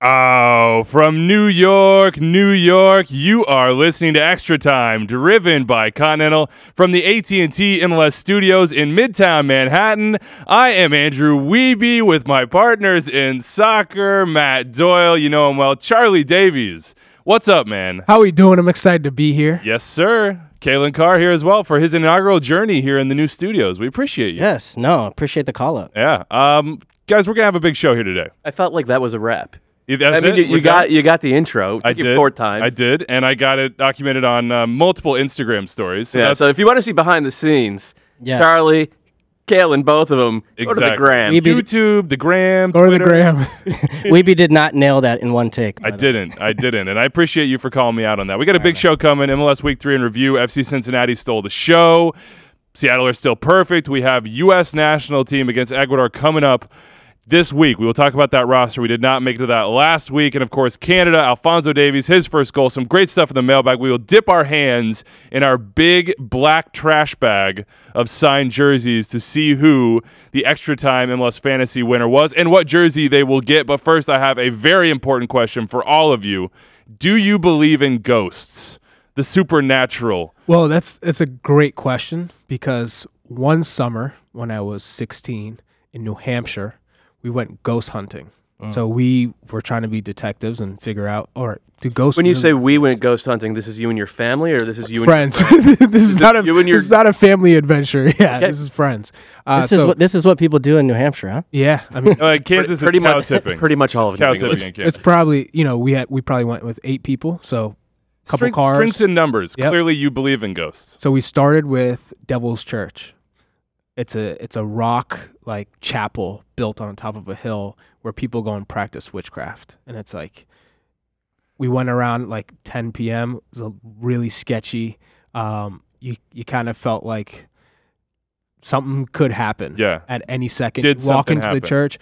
Oh, from New York, New York, you are listening to Extratime, driven by Continental from the AT&T MLS Studios in Midtown Manhattan. I am Andrew Wiebe with my partners in soccer, Matt Doyle, you know him well, Charlie Davies. What's up, man? How we doing? I'm excited to be here. Yes, sir. Calen Carr here as well for his inaugural journey here in the new studios. We appreciate you. Yes, appreciate the call-up. Yeah. Guys, we're going to have a big show here today. I felt like that was a wrap. That's you got the intro. I did 4 times. I did, and I got it documented on multiple Instagram stories. So if you want to see behind the scenes, Charlie, Calen, both of them, go to the gram. YouTube, the gram, Go Twitter. to the gram. Weeby did not nail that in one take. I didn't, and I appreciate you for calling me out on that. We got a big show coming, MLS Week 3 in review. FC Cincinnati stole the show. Seattle are still perfect. We have U.S. national team against Ecuador coming up this week. We will talk about that roster. We did not make it to that last week. And, of course, Canada, Alphonso Davies, his first goal. Some great stuff in the mailbag. We will dip our hands in our big black trash bag of signed jerseys to see who the Extratime MLS Fantasy winner was and what jersey they will get. But first, I have a very important question for all of you. Do you believe in ghosts, the supernatural? Well, that's a great question because one summer when I was 16 in New Hampshire, we went ghost hunting. So we were trying to be detectives and figure out, or do ghosts... When you say we went ghost hunting, this is you and your family, or this is you friends? and your friends? This is not a family adventure. Yeah, okay. This is friends. This is what people do in New Hampshire, huh? Yeah, I mean, Kansas pretty is much cow tipping. Pretty much all of cow it. tipping. It's probably, we probably went with 8 people, so a couple cars. Strengths in numbers. Yep. Clearly, you believe in ghosts. So we started with Devil's Church. It's a rock like chapel built on top of a hill where people go and practice witchcraft. And it's like, we went around like 10 p.m. It was really sketchy. You kind of felt like something could happen at any second. Did you walk something into happen? the church.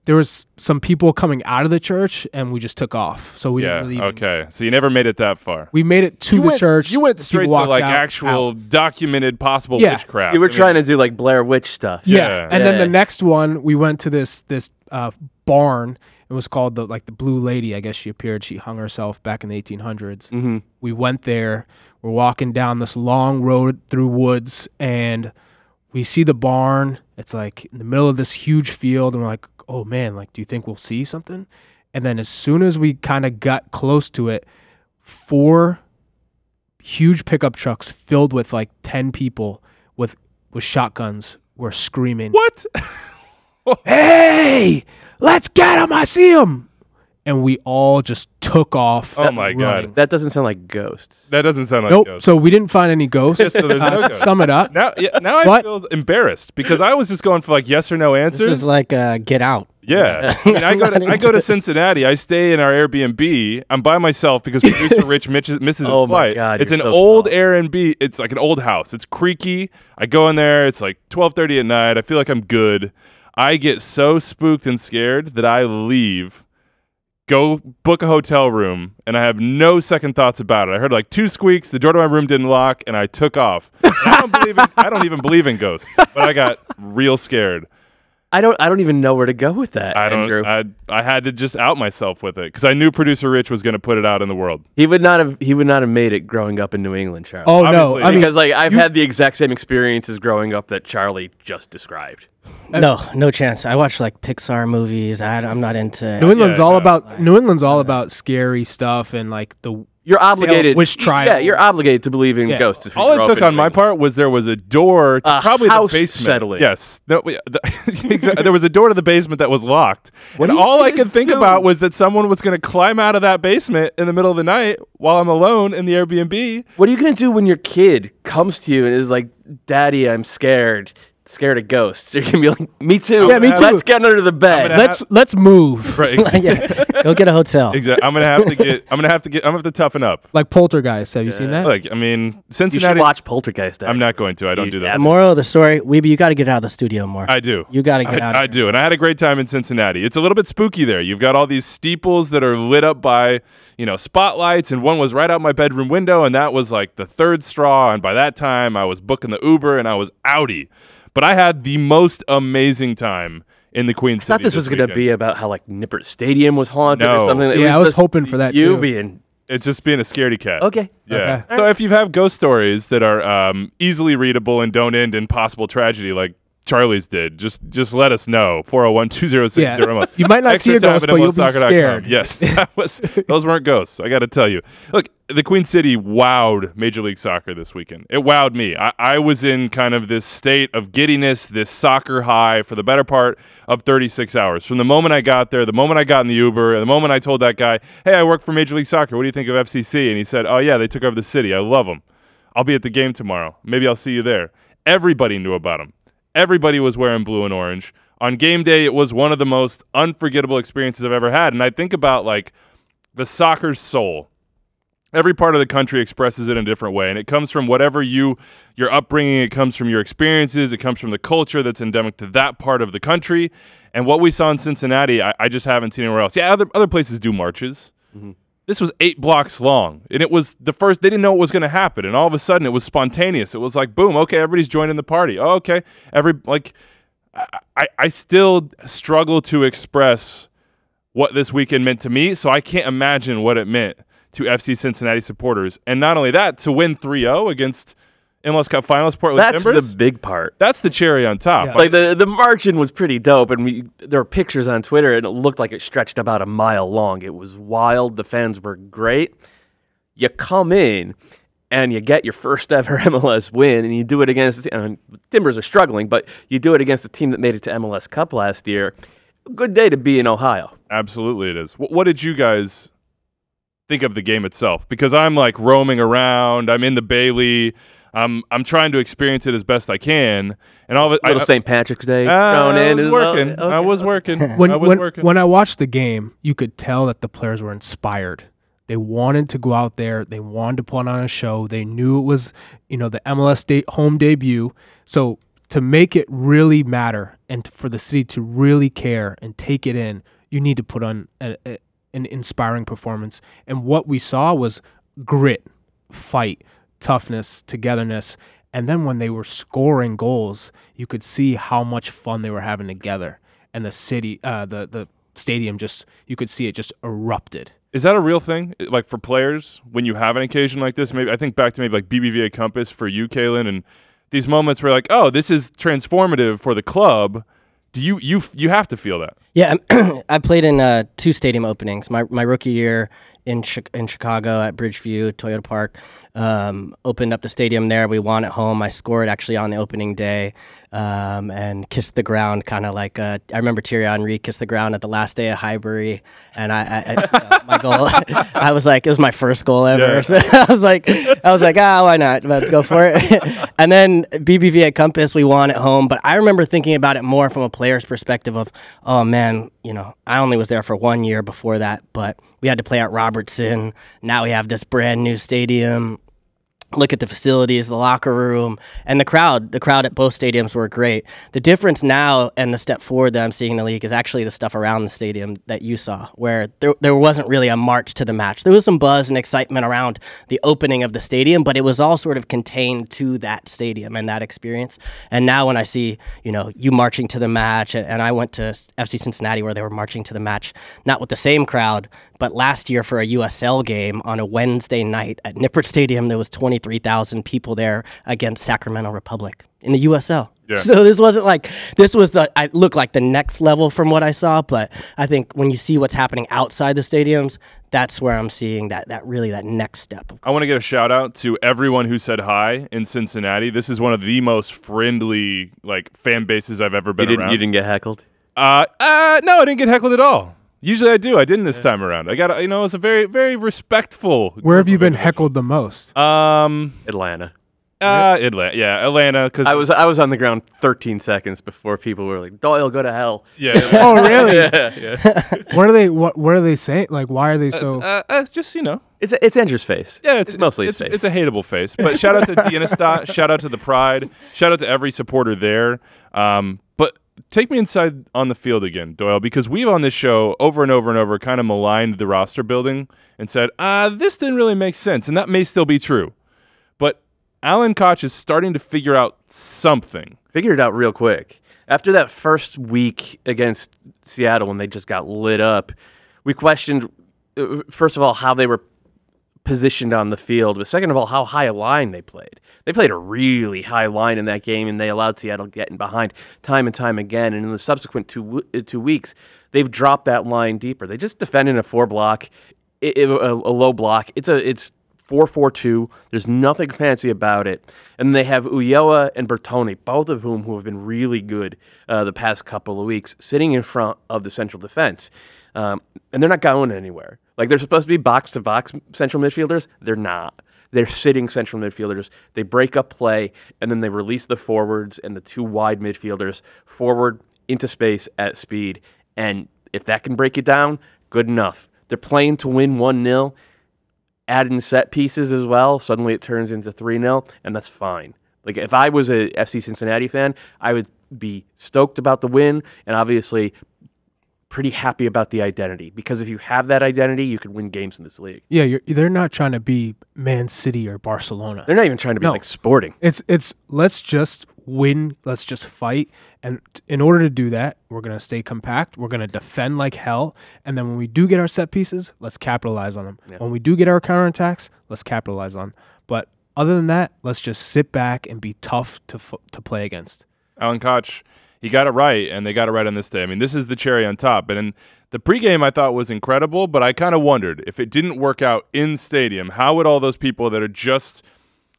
There was some people coming out of the church, and we just took off. So we didn't really. Okay, so you never made it that far. We made it to the church. You went straight to like out, actual documented possible Yeah. witchcraft. You were trying to do like Blair Witch stuff. Yeah. And then the next one, we went to this barn. It was called the Blue Lady. I guess she appeared. She hung herself back in the 1800s. Mm-hmm. We went there. We're walking down this long road through woods, and we see the barn. It's like in the middle of this huge field, and we're like, oh man, do you think we'll see something? And then as soon as we kind of got close to it, 4 huge pickup trucks filled with 10 people with shotguns were screaming, What? hey, let's get him, I see him. And we all just took off. Oh my God. running. That doesn't sound like ghosts. That doesn't sound like Nope. ghosts. So we didn't find any ghosts. So there's no ghosts. Sum it up. Now I feel embarrassed because I was just going for yes or no answers. This is like Get Out. Yeah. I mean, I go to Cincinnati. I stay in our Airbnb. I'm by myself because producer Rich misses his Oh my flight. God, it's you're an so old small. Airbnb. It's like an old house. It's creaky. I go in there. It's like 12:30 at night. I feel like I'm good. I get so spooked and scared that I leave, go book a hotel room, and I have no second thoughts about it. I heard 2 squeaks. The door to my room didn't lock, and I took off. I don't even believe in ghosts, but I got real scared. I don't even know where to go with that, Andrew. I had to just out myself with it because I knew producer Rich was going to put it out in the world. He would not have made it growing up in New England, Charlie. Oh, Obviously. no. I mean, because I've had the exact same experiences growing up that Charlie just described. No chance. I watch Pixar movies. I'm not into. New England's all about scary stuff and the You're obligated. Witch trial. Yeah, you're obligated to believe in ghosts. If you All grow it up took in on New my England. part was there was a door to probably house the basement. settling. Yes. No, exactly. There was a door to the basement that was locked. What And are you all I gonna could think do? about was that someone was going to climb out of that basement in the middle of the night while I'm alone in the Airbnb. What are you gonna do when your kid comes to you and is like, "Daddy, I'm scared of ghosts"? You're gonna be like, "Me too. Yeah, me too. Let's get under the bed." Let's move. Right. Yeah, go get a hotel. Exactly. I'm gonna have to toughen up. Like Poltergeist. Have you seen that? Like, I mean, You should Cincinnati. watch Poltergeist. I'm not going to. I don't do that. The moral of the story, Weeby, you got to get out of the studio more. I do. You got to get out. I do, and I had a great time in Cincinnati. It's a little bit spooky there. You've got all these steeples that are lit up by, spotlights, and one was right out my bedroom window, and that was like the third straw. And by that time, I was booking the Uber, and I was outie. But I had the most amazing time in the Queen City. I thought this was going to be about how like Nippert Stadium was haunted or something. I was hoping for that you too. being It's just being a scaredy cat. okay. Yeah. Okay. So if you have ghost stories that are easily readable and don't end in possible tragedy like Charlie's did, just let us know. 401-206-0MLS. You might not see a ghost, but you'll be scared. Yes, those weren't ghosts. I got to tell you. Look, the Queen City wowed Major League Soccer this weekend. It wowed me. I was in kind of this state of giddiness, this soccer high for the better part of 36 hours. From the moment I got there, the moment I got in the Uber, and the moment I told that guy, hey, I work for Major League Soccer. What do you think of FCC? And he said, oh, yeah, they took over the city. I love them. I'll be at the game tomorrow. Maybe I'll see you there. Everybody knew about him. Everybody was wearing blue and orange. On game day, it was one of the most unforgettable experiences I've ever had. And I think about, like, the soccer soul. Every part of the country expresses it in a different way. And it comes from whatever your upbringing, it comes from your experiences, it comes from the culture that's endemic to that part of the country. And what we saw in Cincinnati, I just haven't seen anywhere else. Yeah, other places do marches. Mm-hmm. This was 8 blocks long, and it was the first. They didn't know what was going to happen, and all of a sudden, it was spontaneous. It was like, boom, okay, everybody's joining the party. Oh, okay, I still struggle to express what this weekend meant to me, so I can't imagine what it meant to FC Cincinnati supporters. And not only that, to win 3-0 against MLS Cup finalist Portland Timbers. That's the big part. That's the cherry on top. Yeah. Like the margin was pretty dope, and there were pictures on Twitter, and it looked like it stretched about a mile long. It was wild. The fans were great. You come in, and you get your first ever MLS win, and you do it against Timbers are struggling, but you do it against a team that made it to MLS Cup last year. Good day to be in Ohio. Absolutely, it is. What did you guys think of the game itself? Because I'm like roaming around. I'm in the Bailey. I'm trying to experience it as best I can, and all of it. Little St. Patrick's Day thrown in. I was working. When I watched the game, you could tell that the players were inspired. They wanted to go out there. They wanted to put on a show. They knew it was, the MLS home debut. So to make it really matter and for the city to really care and take it in, you need to put on an inspiring performance. And what we saw was grit, fight, toughness, togetherness, and then when they were scoring goals, you could see how much fun they were having together, and the city, the stadium, you could see it just erupted. Is that a real thing? Like for players, when you have an occasion like this, maybe I think back to maybe like BBVA Compass for you, Calen, and these moments where like, oh, this is transformative for the club. Do you have to feel that? Yeah, I played in 2 stadium openings. My rookie year in Chicago at Bridgeview, Toyota Park. Opened up the stadium there. We won at home. I scored actually on the opening day and kissed the ground, kind of like I remember Thierry Henry kissed the ground at the last day of Highbury, and my goal. I was like, it was my first goal ever. Yeah. So I was like, why not? But go for it. And then BBVA Compass, we won at home. But I remember thinking about it more from a player's perspective of, oh man, I only was there for 1 year before that, but we had to play at Robertson. Now we have this brand new stadium. Look at the facilities, the locker room, and the crowd. The crowd at both stadiums were great. The difference now and the step forward that I'm seeing in the league is actually the stuff around the stadium that you saw, where there wasn't really a march to the match. There was some buzz and excitement around the opening of the stadium, but it was all sort of contained to that stadium and that experience. And now when I see, you marching to the match, and I went to FC Cincinnati where they were marching to the match, not with the same crowd, but last year for a USL game on a Wednesday night at Nippert Stadium, there was 23,000 people there against Sacramento Republic in the USL. Yeah. So this wasn't like, I looked like the next level from what I saw, but I think when you see what's happening outside the stadiums, that's where I'm seeing that next step. I want to give a shout out to everyone who said hi in Cincinnati. This is one of the most friendly fan bases I've ever been around. You didn't get heckled? No, I didn't get heckled at all. Usually I do. I didn't this time around. I got, it's a very, very respectful. Where have you been heckled the most? Atlanta. Atlanta. Because I was on the ground 13 seconds before people were like, "Doyle, go to hell." Yeah. Oh, really? Yeah. What are they saying? Like, why are they so? It's just It's Andrew's face. Yeah, it's mostly his face. It's a hateable face. But shout out to Dienestad. Shout out to the Pride. Shout out to every supporter there. But take me inside on the field again, Doyle, because we've on this show over and over and over kind of maligned the roster building and said, this didn't really make sense, and that may still be true. But Alan Koch is starting to figure out something. Figured it out real quick. After that first week against Seattle when they just got lit up, we questioned, first of all, how they were positioned on the field, but second of all, how high a line they played. They played a really high line in that game, and they allowed Seattle getting behind time and time again. And in the subsequent 2 weeks, they've dropped that line deeper. They just defended a 4-block, a low block. It's 4-4-2. There's nothing fancy about it. And they have Ulloa and Bertone, both of whom who have been really good the past couple of weeks, sitting in front of the central defense. And they're not going anywhere. Like, they're supposed to be box-to-box central midfielders. They're not. They're sitting central midfielders. They break up play, and then they release the forwards and the 2 wide midfielders forward into space at speed. And if that can break it down, good enough. They're playing to win 1-0. Add in set pieces as well. Suddenly it turns into 3-0, and that's fine. Like, if I was a FC Cincinnati fan, I would be stoked about the win, and obviously pretty happy about the identity, because if you have that identity, you can win games in this league. Yeah, they're not trying to be Man City or Barcelona. They're not even trying to be like Sporting. It's let's just win, let's just fight, and in order to do that, we're going to stay compact, we're going to defend like hell, and then when we do get our set pieces, let's capitalize on them. Yeah. When we do get our counterattacks, let's capitalize on them. But other than that, let's just sit back and be tough to play against. Alan Koch, he got it right, and they got it right on this day. I mean, this is the cherry on top. And in the pregame, I thought was incredible, but I kind of wondered if it didn't work out in stadium, how would all those people that are just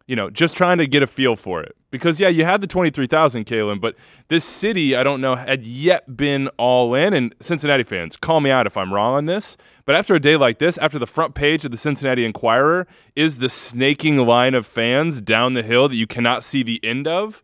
trying to get a feel for it? Because, yeah, you had the 23,000, Calen, but this city, I don't know, had yet been all in. And Cincinnati fans, call me out if I'm wrong on this, but after a day like this, after the front page of the Cincinnati Enquirer is the snaking line of fans down the hill that you cannot see the end of,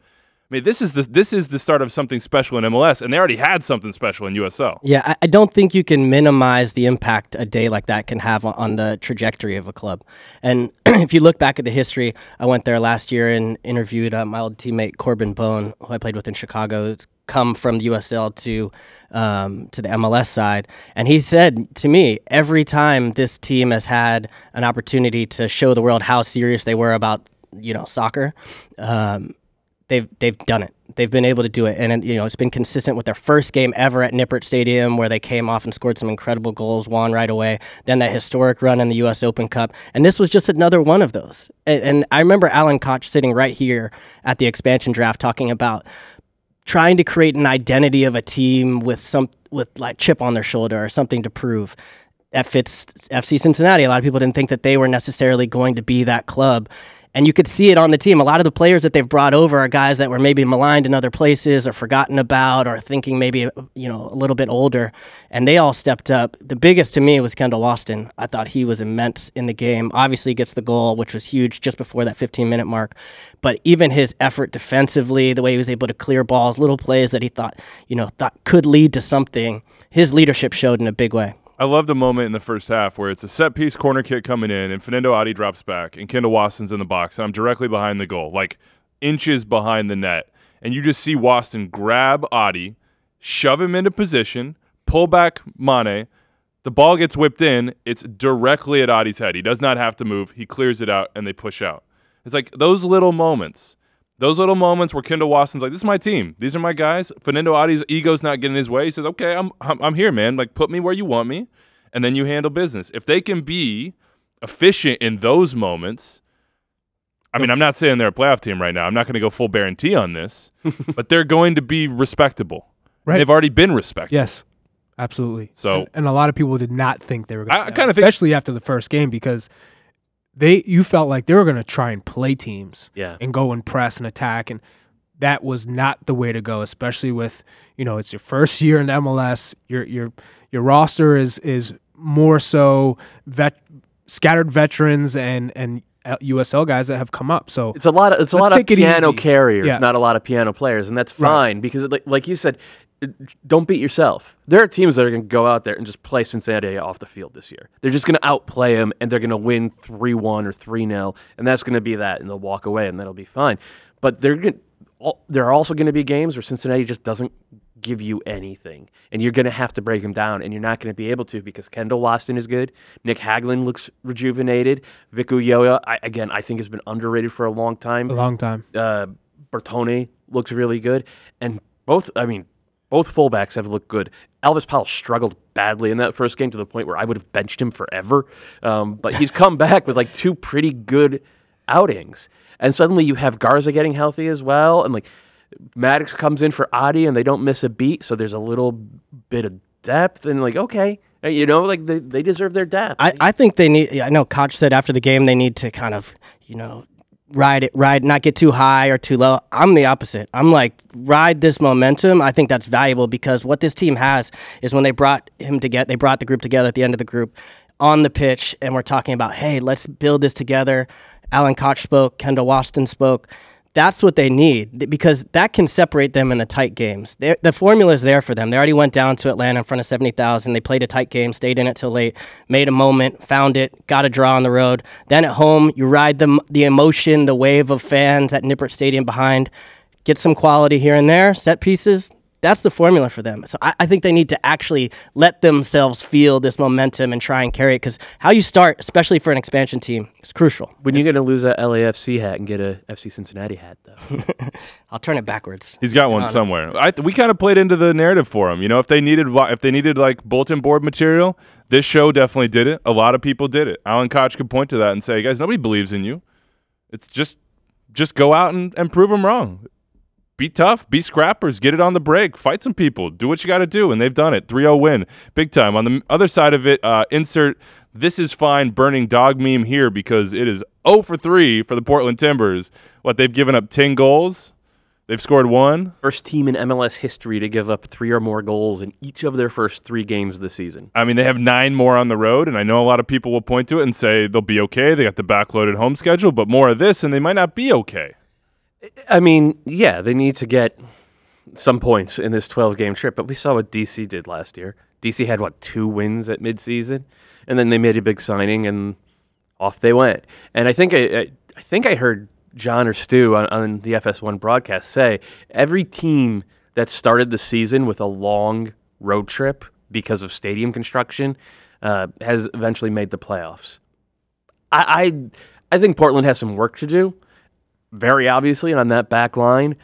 I mean, this is the start of something special in MLS, and they already had something special in USL. Yeah, I don't think you can minimize the impact a day like that can have on the trajectory of a club. And if you look back at the history, I went there last year and interviewed my old teammate Corbin Bone, who I played with in Chicago. It's come from the USL to the MLS side, and he said to me, every time this team has had an opportunity to show the world how serious they were about soccer. They've done it. They've been able to do it, and it's been consistent with their first game ever at Nippert Stadium, where they came off and scored some incredible goals, won right away. Then that historic run in the U.S. Open Cup, and this was just another one of those. And I remember Alan Koch sitting right here at the expansion draft talking about trying to create an identity of a team with like chip on their shoulder or something to prove. That fits FC Cincinnati. A lot of people didn't think that they were necessarily going to be that club. And you could see it on the team. A lot of the players that they've brought over are guys that were maybe maligned in other places or forgotten about or thinking maybe, a little bit older. And they all stepped up. The biggest to me was Kendall Waston. I thought he was immense in the game. Obviously gets the goal, which was huge just before that 15-minute mark. But even his effort defensively, the way he was able to clear balls, little plays that he thought could lead to something, his leadership showed in a big way. I love the moment in the first half where it's a set-piece corner kick coming in, and Fernando Adi drops back, and Kendall Waston's in the box, and I'm directly behind the goal, like inches behind the net. And you just see Waston grab Adi, shove him into position, pull back Mane. The ball gets whipped in. It's directly at Adi's head. He does not have to move. He clears it out, and they push out. It's like those little moments where Kendall Waston's like, this is my team. These are my guys. Fernando Adi's ego's not getting his way. He says, okay, I'm here, man. Like, put me where you want me, and then you handle business. If they can be efficient in those moments, I mean, I'm not saying they're a playoff team right now. I'm not going to go full guarantee on this, but they're going to be respectable. Right. They've already been respected. Yes, absolutely. So, and a lot of people did not think they were going to, especially after the first game, because you felt like they were going to try and play teams and go and press and attack, and that was not the way to go, especially with, it's your first year in MLS. Your roster is more so scattered veterans and USL guys that have come up. So it's a lot of piano carriers, not a lot of piano players, and that's fine because like you said, don't beat yourself. There are teams that are going to go out there and just play Cincinnati off the field this year. They're just going to outplay them, and they're going to win 3-1 or 3-0, and that's going to be that, and they'll walk away, and that'll be fine. But there are also going to be games where Cincinnati just doesn't give you anything, and you're going to have to break them down, and you're not going to be able to because Kendall Waston is good. Nick Hagelin looks rejuvenated. Vic Ulloa, I think has been underrated for a long time. Bertone looks really good, and Both fullbacks have looked good. Elvis Powell struggled badly in that first game to the point where I would have benched him forever. But he's come back with like 2 pretty good outings. And suddenly you have Garza getting healthy as well. And like Maddox comes in for Adi and they don't miss a beat. So there's a little bit of depth. And like, okay, like they deserve their depth. I think they need, I know Koch said after the game they need to kind of, ride, not get too high or too low. I'm the opposite. I'm like, ride this momentum. I think that's valuable because what this team has is when they brought the group together at the end of the group on the pitch, and we're talking about, hey, let's build this together. Alan Koch spoke, Kendall Waston spoke. That's what they need because that can separate them in the tight games. The formula is there for them. They already went down to Atlanta in front of 70,000. They played a tight game, stayed in it till late, made a moment, found it, got a draw on the road. Then at home, you ride the emotion, the wave of fans at Nippert Stadium behind, get some quality here and there, set pieces. That's the formula for them. So I think they need to actually let themselves feel this momentum and try and carry it because how you start, especially for an expansion team, is crucial. When you're going to lose that LAFC hat and get a FC Cincinnati hat, though. I'll turn it backwards. He's got one somewhere. We kind of played into the narrative for him. If they needed like bulletin board material, this show definitely did it. A lot of people did it. Alan Koch could point to that and say, guys, nobody believes in you. It's just go out and prove them wrong. Be tough, be scrappers, get it on the break, fight some people, do what you got to do, and they've done it. 3-0 win, big time. On the other side of it, insert "this is fine" burning dog meme here because it is 0 for 3 for the Portland Timbers. They've given up 10 goals, they've scored 1. First team in MLS history to give up 3 or more goals in each of their first 3 games of the season. I mean, they have 9 more on the road, and I know a lot of people will point to it and say they'll be okay. They got the backloaded home schedule, but more of this, and they might not be okay. I mean, yeah, they need to get some points in this 12-game trip, but we saw what DC did last year. DC had, 2 wins at midseason, and then they made a big signing, and off they went. And I think I heard John or Stu on the FS1 broadcast say every team that started the season with a long road trip because of stadium construction has eventually made the playoffs. I think Portland has some work to do. Very obviously, and on that back line,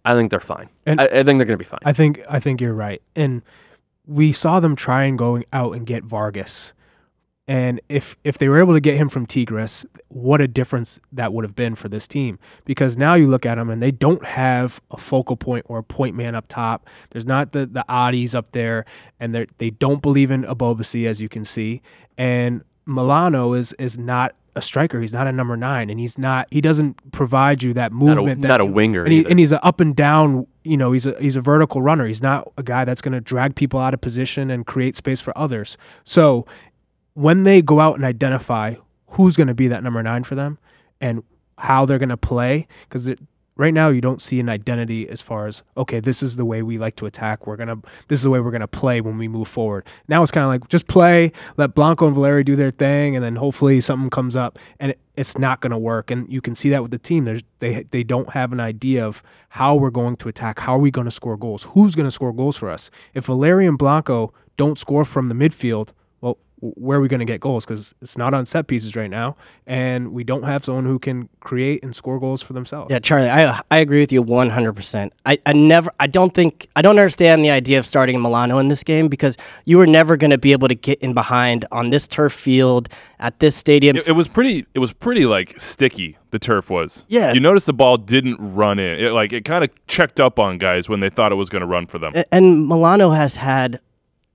I think they're fine. And I think they're going to be fine. I think you're right. And we saw them try and going out and get Vargas. And if they were able to get him from Tigres, what a difference that would have been for this team. Because now you look at them and they don't have a focal point or a point man up top. There's not the oddies up there, and they don't believe in Abobasi, as you can see. And Milano is not a striker. He's not a number 9, and he doesn't provide you that movement. Not a winger. And he's an up and down, he's a vertical runner. He's not a guy that's going to drag people out of position and create space for others. So when they go out and identify who's going to be that number 9 for them and how they're going to play, because right now you don't see an identity as far as, okay, this is the way we like to attack. This is the way we're going to play when we move forward. Now it's kind of like just play, let Blanco and Valeri do their thing, and then hopefully something comes up, and it's not going to work. And you can see that with the team. They don't have an idea of how we're going to attack, how are we going to score goals, who's going to score goals for us. If Valeri and Blanco don't score from the midfield, well, where are we going to get goals? Because it's not on set pieces right now, and we don't have someone who can create and score goals for themselves. Yeah, Charlie, I agree with you 100%. I don't understand the idea of starting Milano in this game because you were never going to be able to get in behind on this turf field at this stadium. It was pretty like sticky. The turf was. Yeah. You notice the ball didn't run in. It kind of checked up on guys when they thought it was going to run for them. And Milano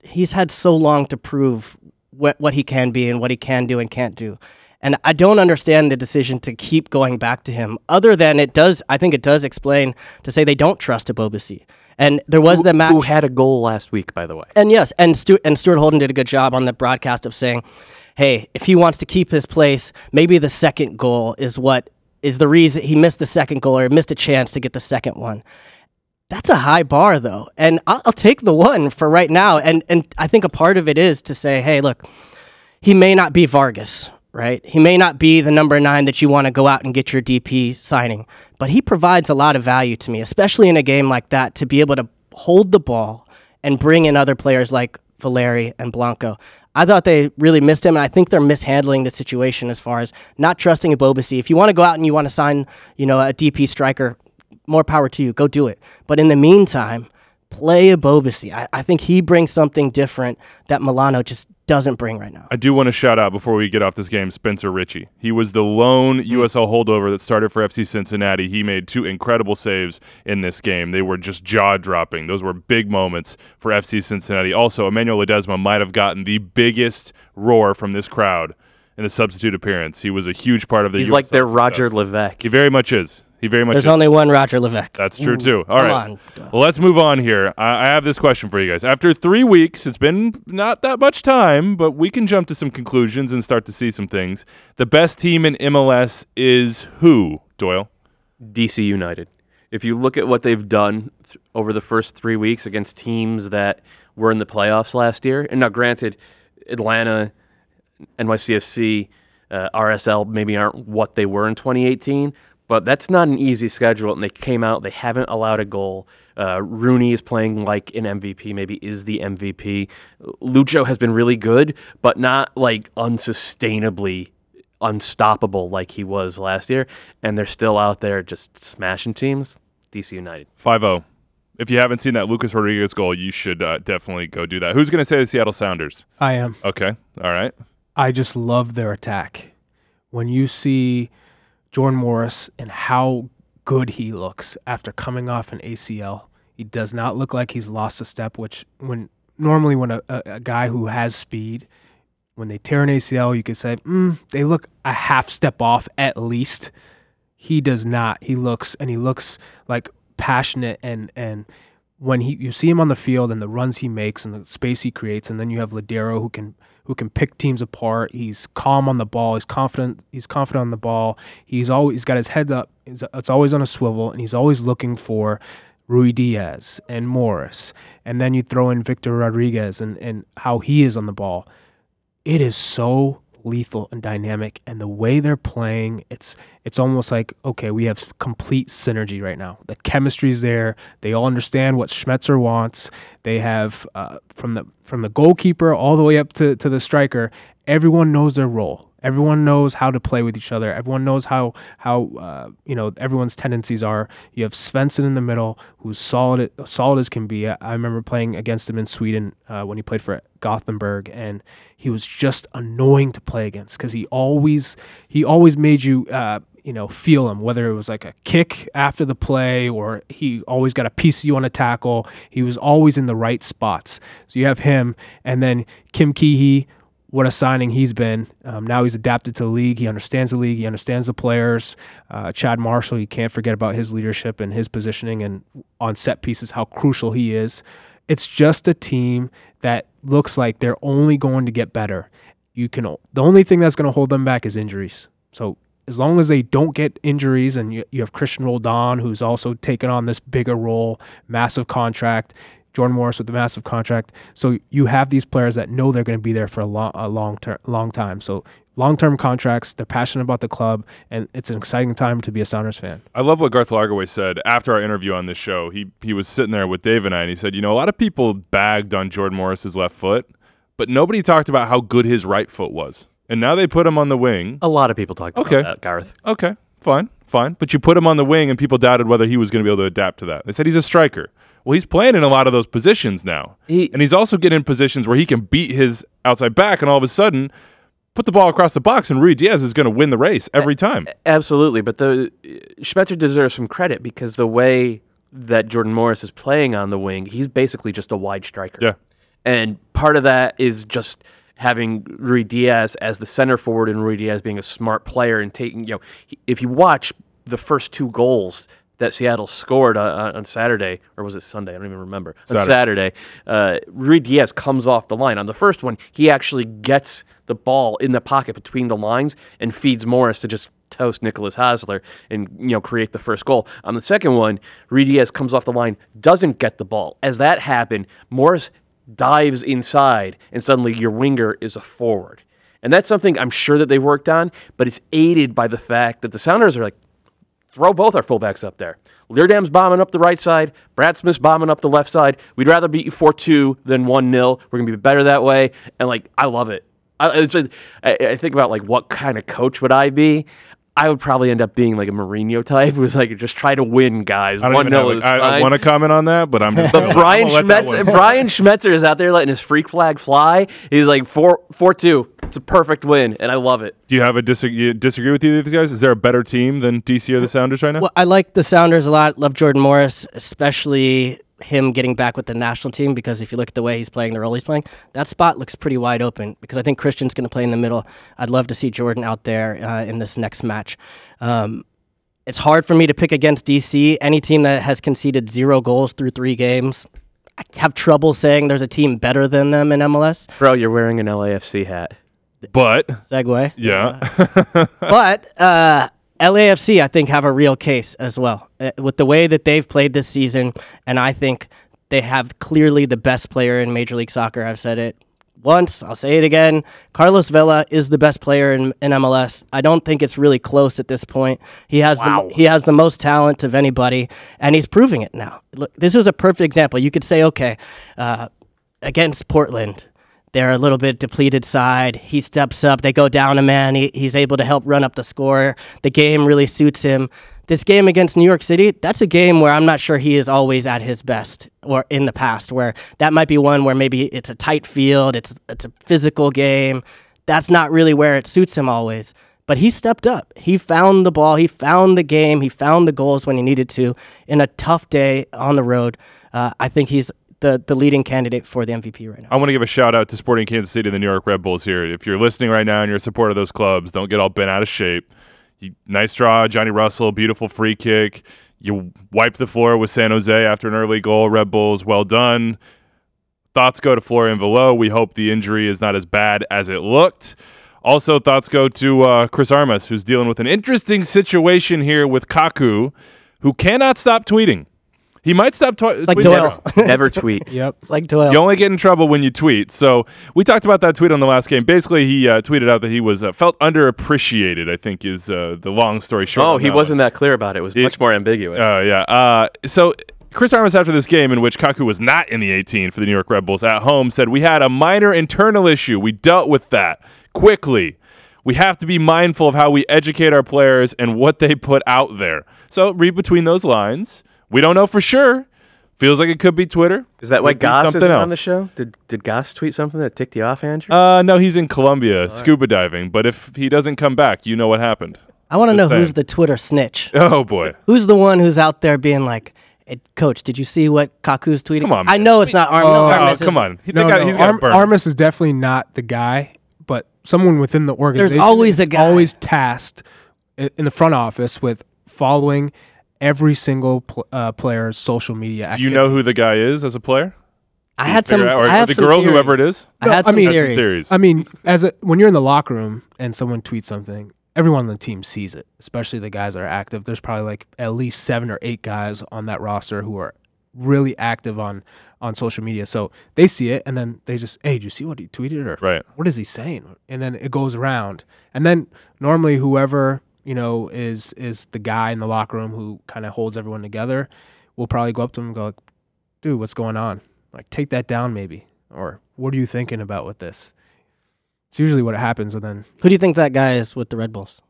he's had so long to prove what he can be and what he can do and can't do. And I don't understand the decision to keep going back to him, other than I think it does explain to say they don't trust Abobasi. And there was the match. Who had a goal last week, by the way. And yes, and Stuart Holden did a good job on the broadcast of saying, hey, if he wants to keep his place, maybe the second goal is the reason he missed the second goal or missed a chance to get the second one. That's a high bar, though, and I'll take the one for right now. And I think a part of it is to say, hey, look, he may not be Vargas, right? He may not be the number 9 that you want to go out and get your DP signing, but he provides a lot of value to me, especially in a game like that, to be able to hold the ball and bring in other players like Valeri and Blanco. I thought they really missed him, and I think they're mishandling the situation as far as not trusting Abobasi. If you want to go out and you want to sign, a DP striker, more power to you. Go do it. But in the meantime, play Ebobisse. I think he brings something different that Milano just doesn't bring right now. I do want to shout out before we get off this game, Spencer Ritchie. He was the lone USL holdover that started for FC Cincinnati. He made 2 incredible saves in this game. They were just jaw-dropping. Those were big moments for FC Cincinnati. Also, Emmanuel Ledesma might have gotten the biggest roar from this crowd in the substitute appearance. He was a huge part of the He's USL like their success. Roger Levesque. He very much is. He very much There's is. only one Roger Levesque. That's true, too. All Come right. on. Well, let's move on here. I have this question for you guys. After 3 weeks, it's been not that much time, but we can jump to some conclusions and start to see some things. The best team in MLS is who, Doyle? DC United. If you look at what they've done over the first 3 weeks against teams that were in the playoffs last year, and now granted, Atlanta, NYCFC, RSL maybe aren't what they were in 2018, but that's not an easy schedule, and they came out, they haven't allowed a goal. Rooney is playing like an MVP, maybe is the MVP. Lucho has been really good, but not like unsustainably unstoppable like he was last year, and they're still out there just smashing teams. DC United. 5-0. If you haven't seen that Lucas Rodriguez goal, you should definitely go do that. Who's going to say the Seattle Sounders? I am. Okay. All right. I just love their attack. When you see Jordan Morris and how good he looks after coming off an ACL, he does not look like he's lost a step, which normally when a guy who has speed, when they tear an ACL, you could say, they look a half step off at least. He does not. He looks like passionate, and when you see him on the field and the runs he makes and the space he creates, and then you have Ladero who can pick teams apart. He's calm on the ball. He's confident on the ball. He's got his head up. It's always on a swivel, and he's always looking for Rui Diaz and Morris. And then you throw in Victor Rodriguez and how he is on the ball. It is so lethal and dynamic, and the way they're playing, it's almost like, okay, we have complete synergy right now. The chemistry's there. They all understand what Schmetzer wants. They have from the goalkeeper all the way up to the striker, everyone knows their role. Everyone knows how to play with each other. Everyone knows how everyone's tendencies are. You have Svensson in the middle, who's solid as can be. I remember playing against him in Sweden when he played for Gothenburg, and he was just annoying to play against because he always made you feel him, whether it was like a kick after the play or he always got a piece of you on a tackle. He was always in the right spots. So you have him, and then Kim Keehee. What a signing he's been. Now he's adapted to the league. He understands the league. He understands the players. Chad Marshall, you can't forget about his leadership and his positioning and on set pieces, how crucial he is. It's just a team that looks like they're only going to get better. The only thing that's going to hold them back is injuries. So as long as they don't get injuries, and you have Christian Roldan, who's also taken on this bigger role, massive contract, Jordan Morris with the massive contract. So you have these players that know they're going to be there for a long time. So long-term contracts, they're passionate about the club, and it's an exciting time to be a Sounders fan. I love what Garth Lagerwey said after our interview on this show. He was sitting there with Dave and I, and he said, a lot of people bagged on Jordan Morris's left foot, but nobody talked about how good his right foot was. And now they put him on the wing. A lot of people talked about that, Garth. Okay, fine. But you put him on the wing, and people doubted whether he was going to be able to adapt to that. They said he's a striker. Well, he's playing in a lot of those positions now. And he's also getting in positions where he can beat his outside back and all of a sudden put the ball across the box, and Rui Diaz is going to win the race every time. Absolutely. But Schmetzer deserves some credit because the way that Jordan Morris is playing on the wing, he's basically just a wide striker. Yeah. And part of that is just having Rui Diaz as the center forward and Rui Diaz being a smart player and taking, if you watch the first 2 goals that Seattle scored on Saturday, or was it Sunday? I don't even remember. On Saturday, Rui Diaz comes off the line. On the first one, he actually gets the ball in the pocket between the lines and feeds Morris to just toast Nicholas Hasler and create the first goal. On the second one, Rui Diaz comes off the line, doesn't get the ball. As that happened, Morris dives inside, and suddenly your winger is a forward. And that's something I'm sure that they've worked on, but it's aided by the fact that the Sounders are like, throw both our fullbacks up there. Leardam's bombing up the right side. Brad Smith's bombing up the left side. We'd rather beat you 4-2 than 1-0. We're going to be better that way. And, I love it. I think about, what kind of coach would I be? I would probably end up being like a Mourinho type who's like, just try to win, guys. I don't 1-0 is I want to comment on that, but I'm just. But Brian Schmetzer is out there letting his freak flag fly. He's like 4-2. It's a perfect win, and I love it. Do you have a disagree with either of these guys? Is there a better team than DC or the Sounders right now? Well, I like the Sounders a lot. Love Jordan Morris, especially him getting back with the national team, because if you look at the way he's playing, the role he's playing, that spot looks pretty wide open because I think Christian's going to play in the middle. I'd love to see Jordan out there in this next match. It's hard for me to pick against DC. Any team that has conceded 0 goals through 3 games, I have trouble saying there's a team better than them in MLS. Bro, you're wearing an LAFC hat. But segue. Yeah. But LAFC, I think, have a real case as well with the way that they've played this season, and I think they have clearly the best player in Major League Soccer. I've said it once, I'll say it again. Carlos Vela is the best player in MLS. I don't think it's really close at this point. He has the most talent of anybody, and he's proving it now. Look, this is a perfect example. You could say, okay, against Portland, they're a little bit depleted side. He steps up. They go down a man. He's able to help run up the score. The game really suits him. This game against New York City, that's a game where I'm not sure he is always at his best, or in the past, where that might be one where maybe it's a tight field, it's a physical game. That's not really where it suits him always. But he stepped up. He found the ball. He found the game. He found the goals when he needed to in a tough day on the road. I think he's the leading candidate for the MVP right now. I want to give a shout out to Sporting Kansas City and the New York Red Bulls here. If you're listening right now and you're a supporter of those clubs, don't get all bent out of shape. Nice draw, Johnny Russell, beautiful free kick. You wipe the floor with San Jose after an early goal. Red Bulls, well done. Thoughts go to Florian Velo. We hope the injury is not as bad as it looked. Also, thoughts go to Chris Armas, who's dealing with an interesting situation here with Kaku, who cannot stop tweeting. He might stop tweeting. Like Doyle. Never tweet. Yep. It's like Doyle. You only get in trouble when you tweet. So we talked about that tweet on the last game. Basically, he tweeted out that he was felt underappreciated, I think is the long story short. Oh, he wasn't that clear about it. It was much more ambiguous. Yeah. So Chris Armas, after this game in which Kaku was not in the 18 for the New York Red Bulls at home, said, "We had a minor internal issue. We dealt with that quickly. We have to be mindful of how we educate our players and what they put out there." So read between those lines. We don't know for sure. Feels like it could be Twitter. Is that why Could be Goss something isn't else. on the show? Did Goss tweet something that ticked you off, Andrew? No, he's in Colombia scuba diving. But if he doesn't come back, you know what happened. I want to know saying. who's the Twitter snitch. Oh, boy. Who's the one who's out there being like, hey, Coach, did you see what Kaku's tweeting? Come on, I man. know it's not Armas. Come on. He's No, got burned. Armas is definitely not the guy, but someone within the organization. There's always a guy. Always tasked in the front office with following every single player's social media Do activity. you know who the guy is as a player? I had some. Or I have the some girl, theories. whoever it is? I had some theories. theories. I mean, when you're in the locker room and someone tweets something, everyone on the team sees it, especially the guys that are active. There's probably like at least 7 or 8 guys on that roster who are really active on social media. So they see it, and then they just, hey, did you see what he tweeted? Or Right. what is he saying? And then it goes around. And then normally whoever, is the guy in the locker room who kind of holds everyone together will probably go up to him and go, like, dude, what's going on? Like, take that down maybe. Or what are you thinking about with this? It's usually what happens. And then Who do you think that guy is with the Red Bulls?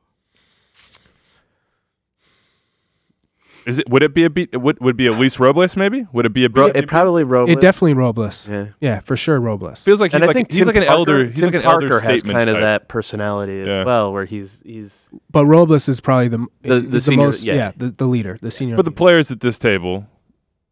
Would it be would it be Elise Robles maybe? Would it be It probably Robles. it definitely Robles. Yeah. Yeah, for sure Robles. feels like And I think he's Tim like an Parker, elder. He's Tim like an Parker elder has statement kind of type. that personality as Yeah. well, where he's But Robles is probably the senior, most, yeah. the leader, the senior. For the leader. players at this table,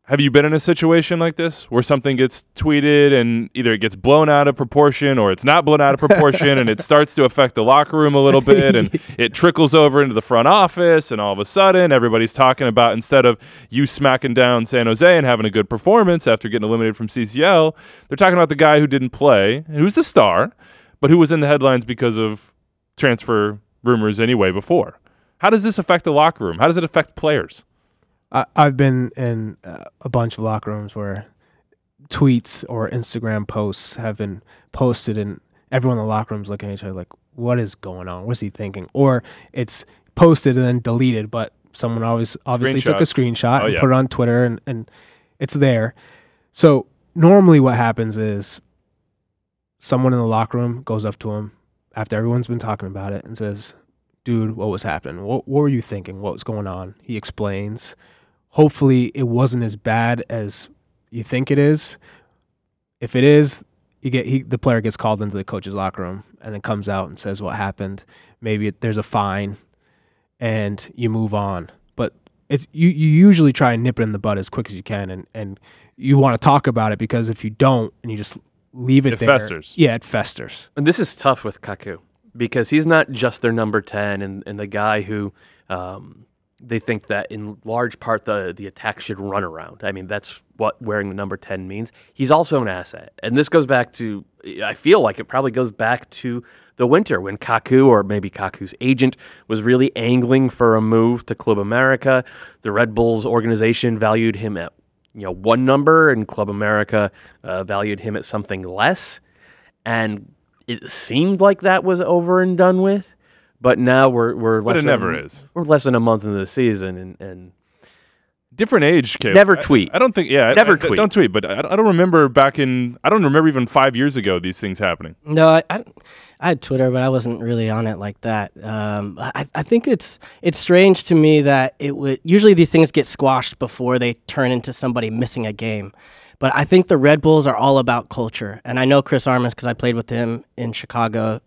have you been in a situation like this where something gets tweeted and either it gets blown out of proportion or it's not blown out of proportion and it starts to affect the locker room a little bit and it trickles over into the front office and all of a sudden everybody's talking about, instead of you smacking down San Jose and having a good performance after getting eliminated from CCL, they're talking about the guy who didn't play, who's the star, but who was in the headlines because of transfer rumors anyway before. How does this affect the locker room? How does it affect players? I've been in a bunch of locker rooms where tweets or Instagram posts have been posted and everyone in the locker room is looking at each other like, what is going on? What's he thinking? Or it's posted and then deleted, but someone obviously took a screenshot and put it on Twitter and it's there. So normally what happens is someone in the locker room goes up to him after everyone's been talking about it and says, dude, what was happening? What were you thinking? What was going on? He explains. Hopefully it wasn't as bad as you think it is. If it is, the player gets called into the coach's locker room and then comes out and says what happened. Maybe there's a fine and you move on. But you usually try and nip it in the bud as quick as you can, and you want to talk about it, because if you don't and you just leave it there, festers. Yeah, it festers. And this is tough with Kaku because he's not just their number 10 and the guy who they think that in large part the attack should run around. I mean, that's what wearing the number 10 means. He's also an asset. And this goes back to, I feel like it probably goes back to the winter when Kaku, or maybe Kaku's agent, was really angling for a move to Club America. The Red Bulls organization valued him at one number, and Club America valued him at something less. And it seemed like that was over and done with. But now we're less But it never is. We're less than a month into the season, and Different age, Caleb. Never tweet. I don't think. Yeah, Never tweet. Don't tweet. But I don't remember I don't remember even 5 years ago these things happening. No, I had Twitter, but I wasn't really on it like that. I think it's strange to me that it would usually these things get squashed before they turn into somebody missing a game. But I think the Red Bulls are all about culture, and I know Chris Armas because I played with him in Chicago.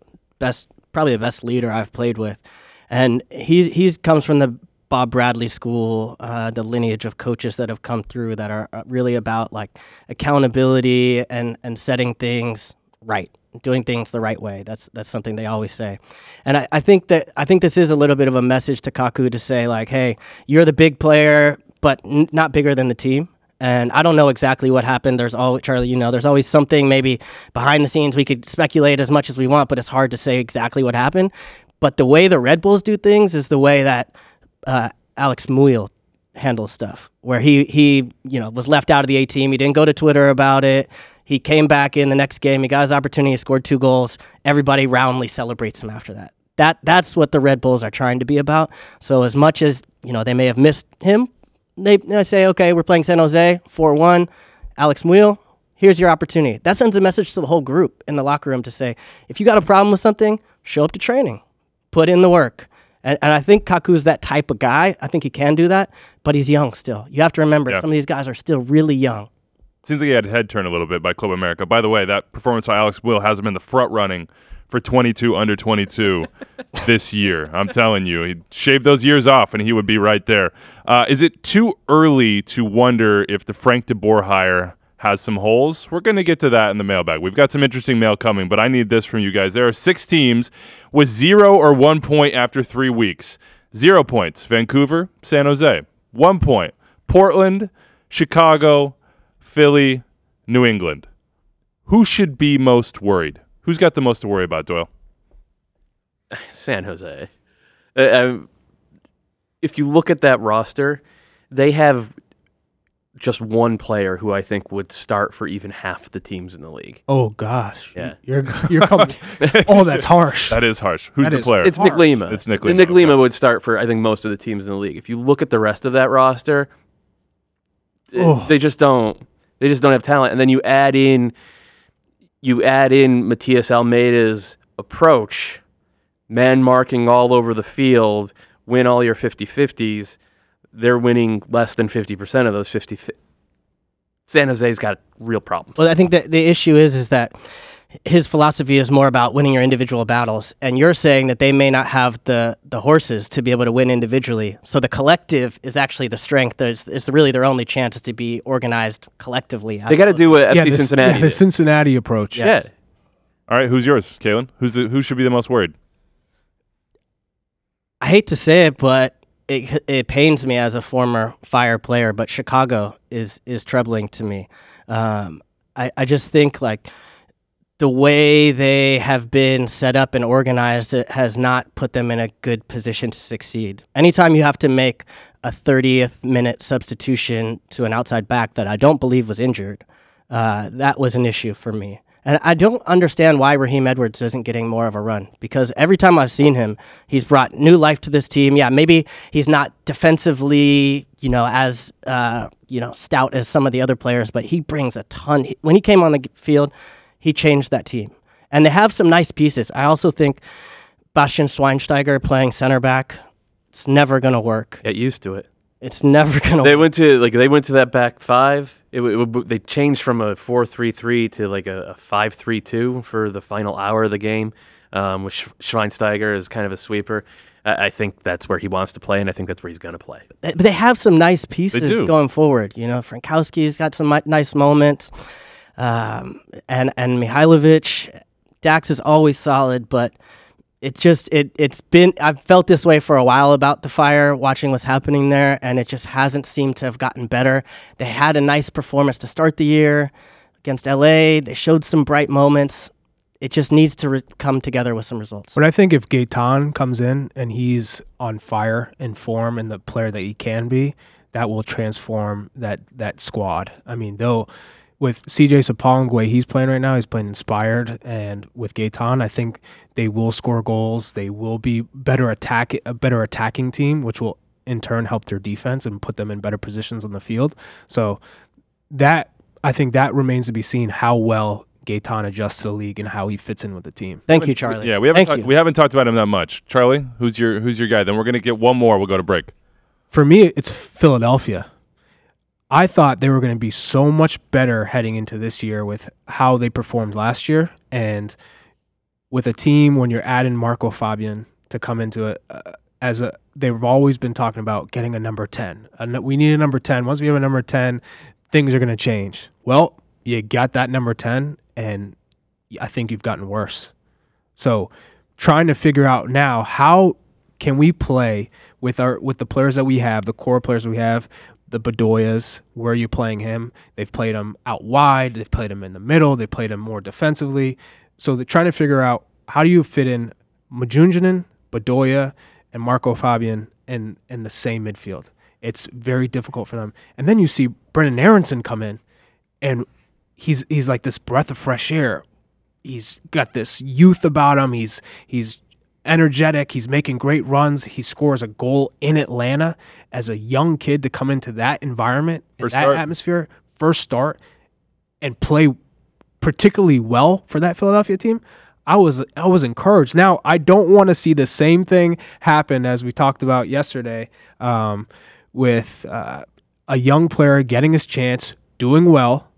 Probably the best leader I've played with, and he comes from the Bob Bradley school, the lineage of coaches that have come through that are really about like accountability and setting things right, doing things the right way. That's something they always say. And I think this is a little bit of a message to Kaku to say like, hey, you're the big player, but not bigger than the team. And I don't know exactly what happened. There's always, Charlie, there's always something maybe behind the scenes. We could speculate as much as we want, but it's hard to say exactly what happened. But the way the Red Bulls do things is the way that Alex Muyl handles stuff, where he was left out of the A team. He didn't go to Twitter about it. He came back in the next game. He got his opportunity. He scored 2 goals. Everybody roundly celebrates him after that. That's what the Red Bulls are trying to be about. So as much as they may have missed him, they say, okay, we're playing San Jose 4-1. Alex Muyl, here's your opportunity. That sends a message to the whole group in the locker room to say, if you got a problem with something, show up to training, put in the work. And I think Kaku's that type of guy. I think he can do that, but he's young still. You have to remember, some of these guys are still really young. Seems like he had a head turn a little bit by Club America. By the way, that performance by Alex Muyl has him in the front running for 22 under 22 this year. I'm telling you, he'd shave those years off and he would be right there. Is it too early to wonder if the Frank de Boer hire has some holes? We're going to get to that in the mailbag. We've got some interesting mail coming, but I need this from you guys. There are 6 teams with 0 or 1 point after 3 weeks. 0 points, Vancouver, San Jose. 1 point, Portland, Chicago, Philly, New England. Who should be most worried? Who's got the most to worry about, Doyle? San Jose. If you look at that roster, they have just one player who I think would start for even half the teams in the league. Oh gosh, yeah, you're coming. Oh, that's harsh. That is harsh. Who's the player? It's Nick Lima. It's Nick Lima. Nick Lima would start for I think most of the teams in the league. If you look at the rest of that roster, they just don't have talent. And then you add in Matias Almeida's approach, man marking all over the field, win all your 50-50s. They're winning less than 50% of those 50. San Jose's got real problems. Well, I think that the issue is that his philosophy is more about winning your individual battles, and you're saying that they may not have the horses to be able to win individually. So the collective is actually the strength. It's really their only chance is to be organized collectively. They got to do what FC Cincinnati did. The Cincinnati approach. Yes. Yeah. All right, who's yours, Calen? Who should be the most worried? I hate to say it, but it pains me as a former Fire player, but Chicago is troubling to me. I just think like the way they have been set up and organized, it has not put them in a good position to succeed. Anytime you have to make a 30th minute substitution to an outside back that I don't believe was injured, that was an issue for me. And I don't understand why Raheem Edwards isn't getting more of a run, because every time I've seen him, he's brought new life to this team. Yeah, maybe he's not defensively, as stout as some of the other players, but he brings a ton. When he came on the field, he changed that team. And they have some nice pieces. I also think Bastian Schweinsteiger playing center back, it's never going to work. Get used to it. It's never going to work. They went to that back five. They changed from a 4-3-3 to like a 5-3-2 for the final hour of the game, with Schweinsteiger as kind of a sweeper. I think that's where he wants to play, and I think that's where he's going to play. But they have some nice pieces going forward. Frankowski's got some nice moments, and Mihailovic. Dax is always solid, but it's been. I've felt this way for a while about the Fire, watching what's happening there, and it just hasn't seemed to have gotten better. They had a nice performance to start the year against LA. They showed some bright moments. It just needs to come together with some results. But I think if Gaetan comes in and he's on fire in form and the player that he can be, that will transform that squad. I mean, with CJ Sapong, the way he's playing right now, he's playing inspired. And with Gaetan, I think they will score goals. They will be a better attacking team, which will in turn help their defense and put them in better positions on the field. So I think that remains to be seen, how well Gaetan adjusts to the league and how he fits in with the team. Thank you, Charlie. Yeah, we haven't talked about him that much. Charlie, who's your guy? Then we're gonna get one more. We'll go to break. For me, it's Philadelphia. I thought they were going to be so much better heading into this year with how they performed last year, and with a team when you're adding Marco Fabian to come into it they've always been talking about getting a number 10. We need a number 10. Once we have a number 10, things are going to change. Well, you got that number 10, and I think you've gotten worse. So trying to figure out now, how can we play with the players that we have, the core players that we have, the Bedoyas, where are you playing him? They've played him out wide. They've played him in the middle. They played him more defensively. So they're trying to figure out, how do you fit in Majunjanin, Bedoya, and Marco Fabian in the same midfield? It's very difficult for them. And then you see Brendan Aronson come in, and he's like this breath of fresh air. He's got this youth about him. He's energetic. He's making great runs. He scores a goal in Atlanta as a young kid to come into that environment, atmosphere, first start, and play particularly well for that Philadelphia team. I was encouraged. Now, I don't want to see the same thing happen as we talked about yesterday, with a young player getting his chance, doing well,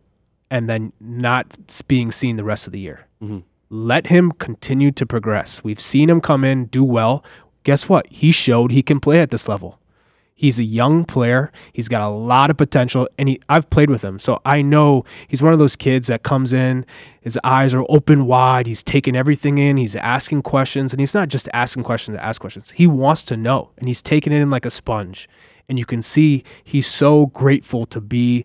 and then not being seen the rest of the year. Mm-hmm. Let him continue to progress. We've seen him come in, do well. Guess what? He showed he can play at this level. He's a young player. He's got a lot of potential, and I've played with him, so I know he's one of those kids that comes in, his eyes are open wide, he's taking everything in, he's asking questions, and he's not just asking questions to ask questions. He wants to know, and he's taking it in like a sponge. And you can see he's so grateful to be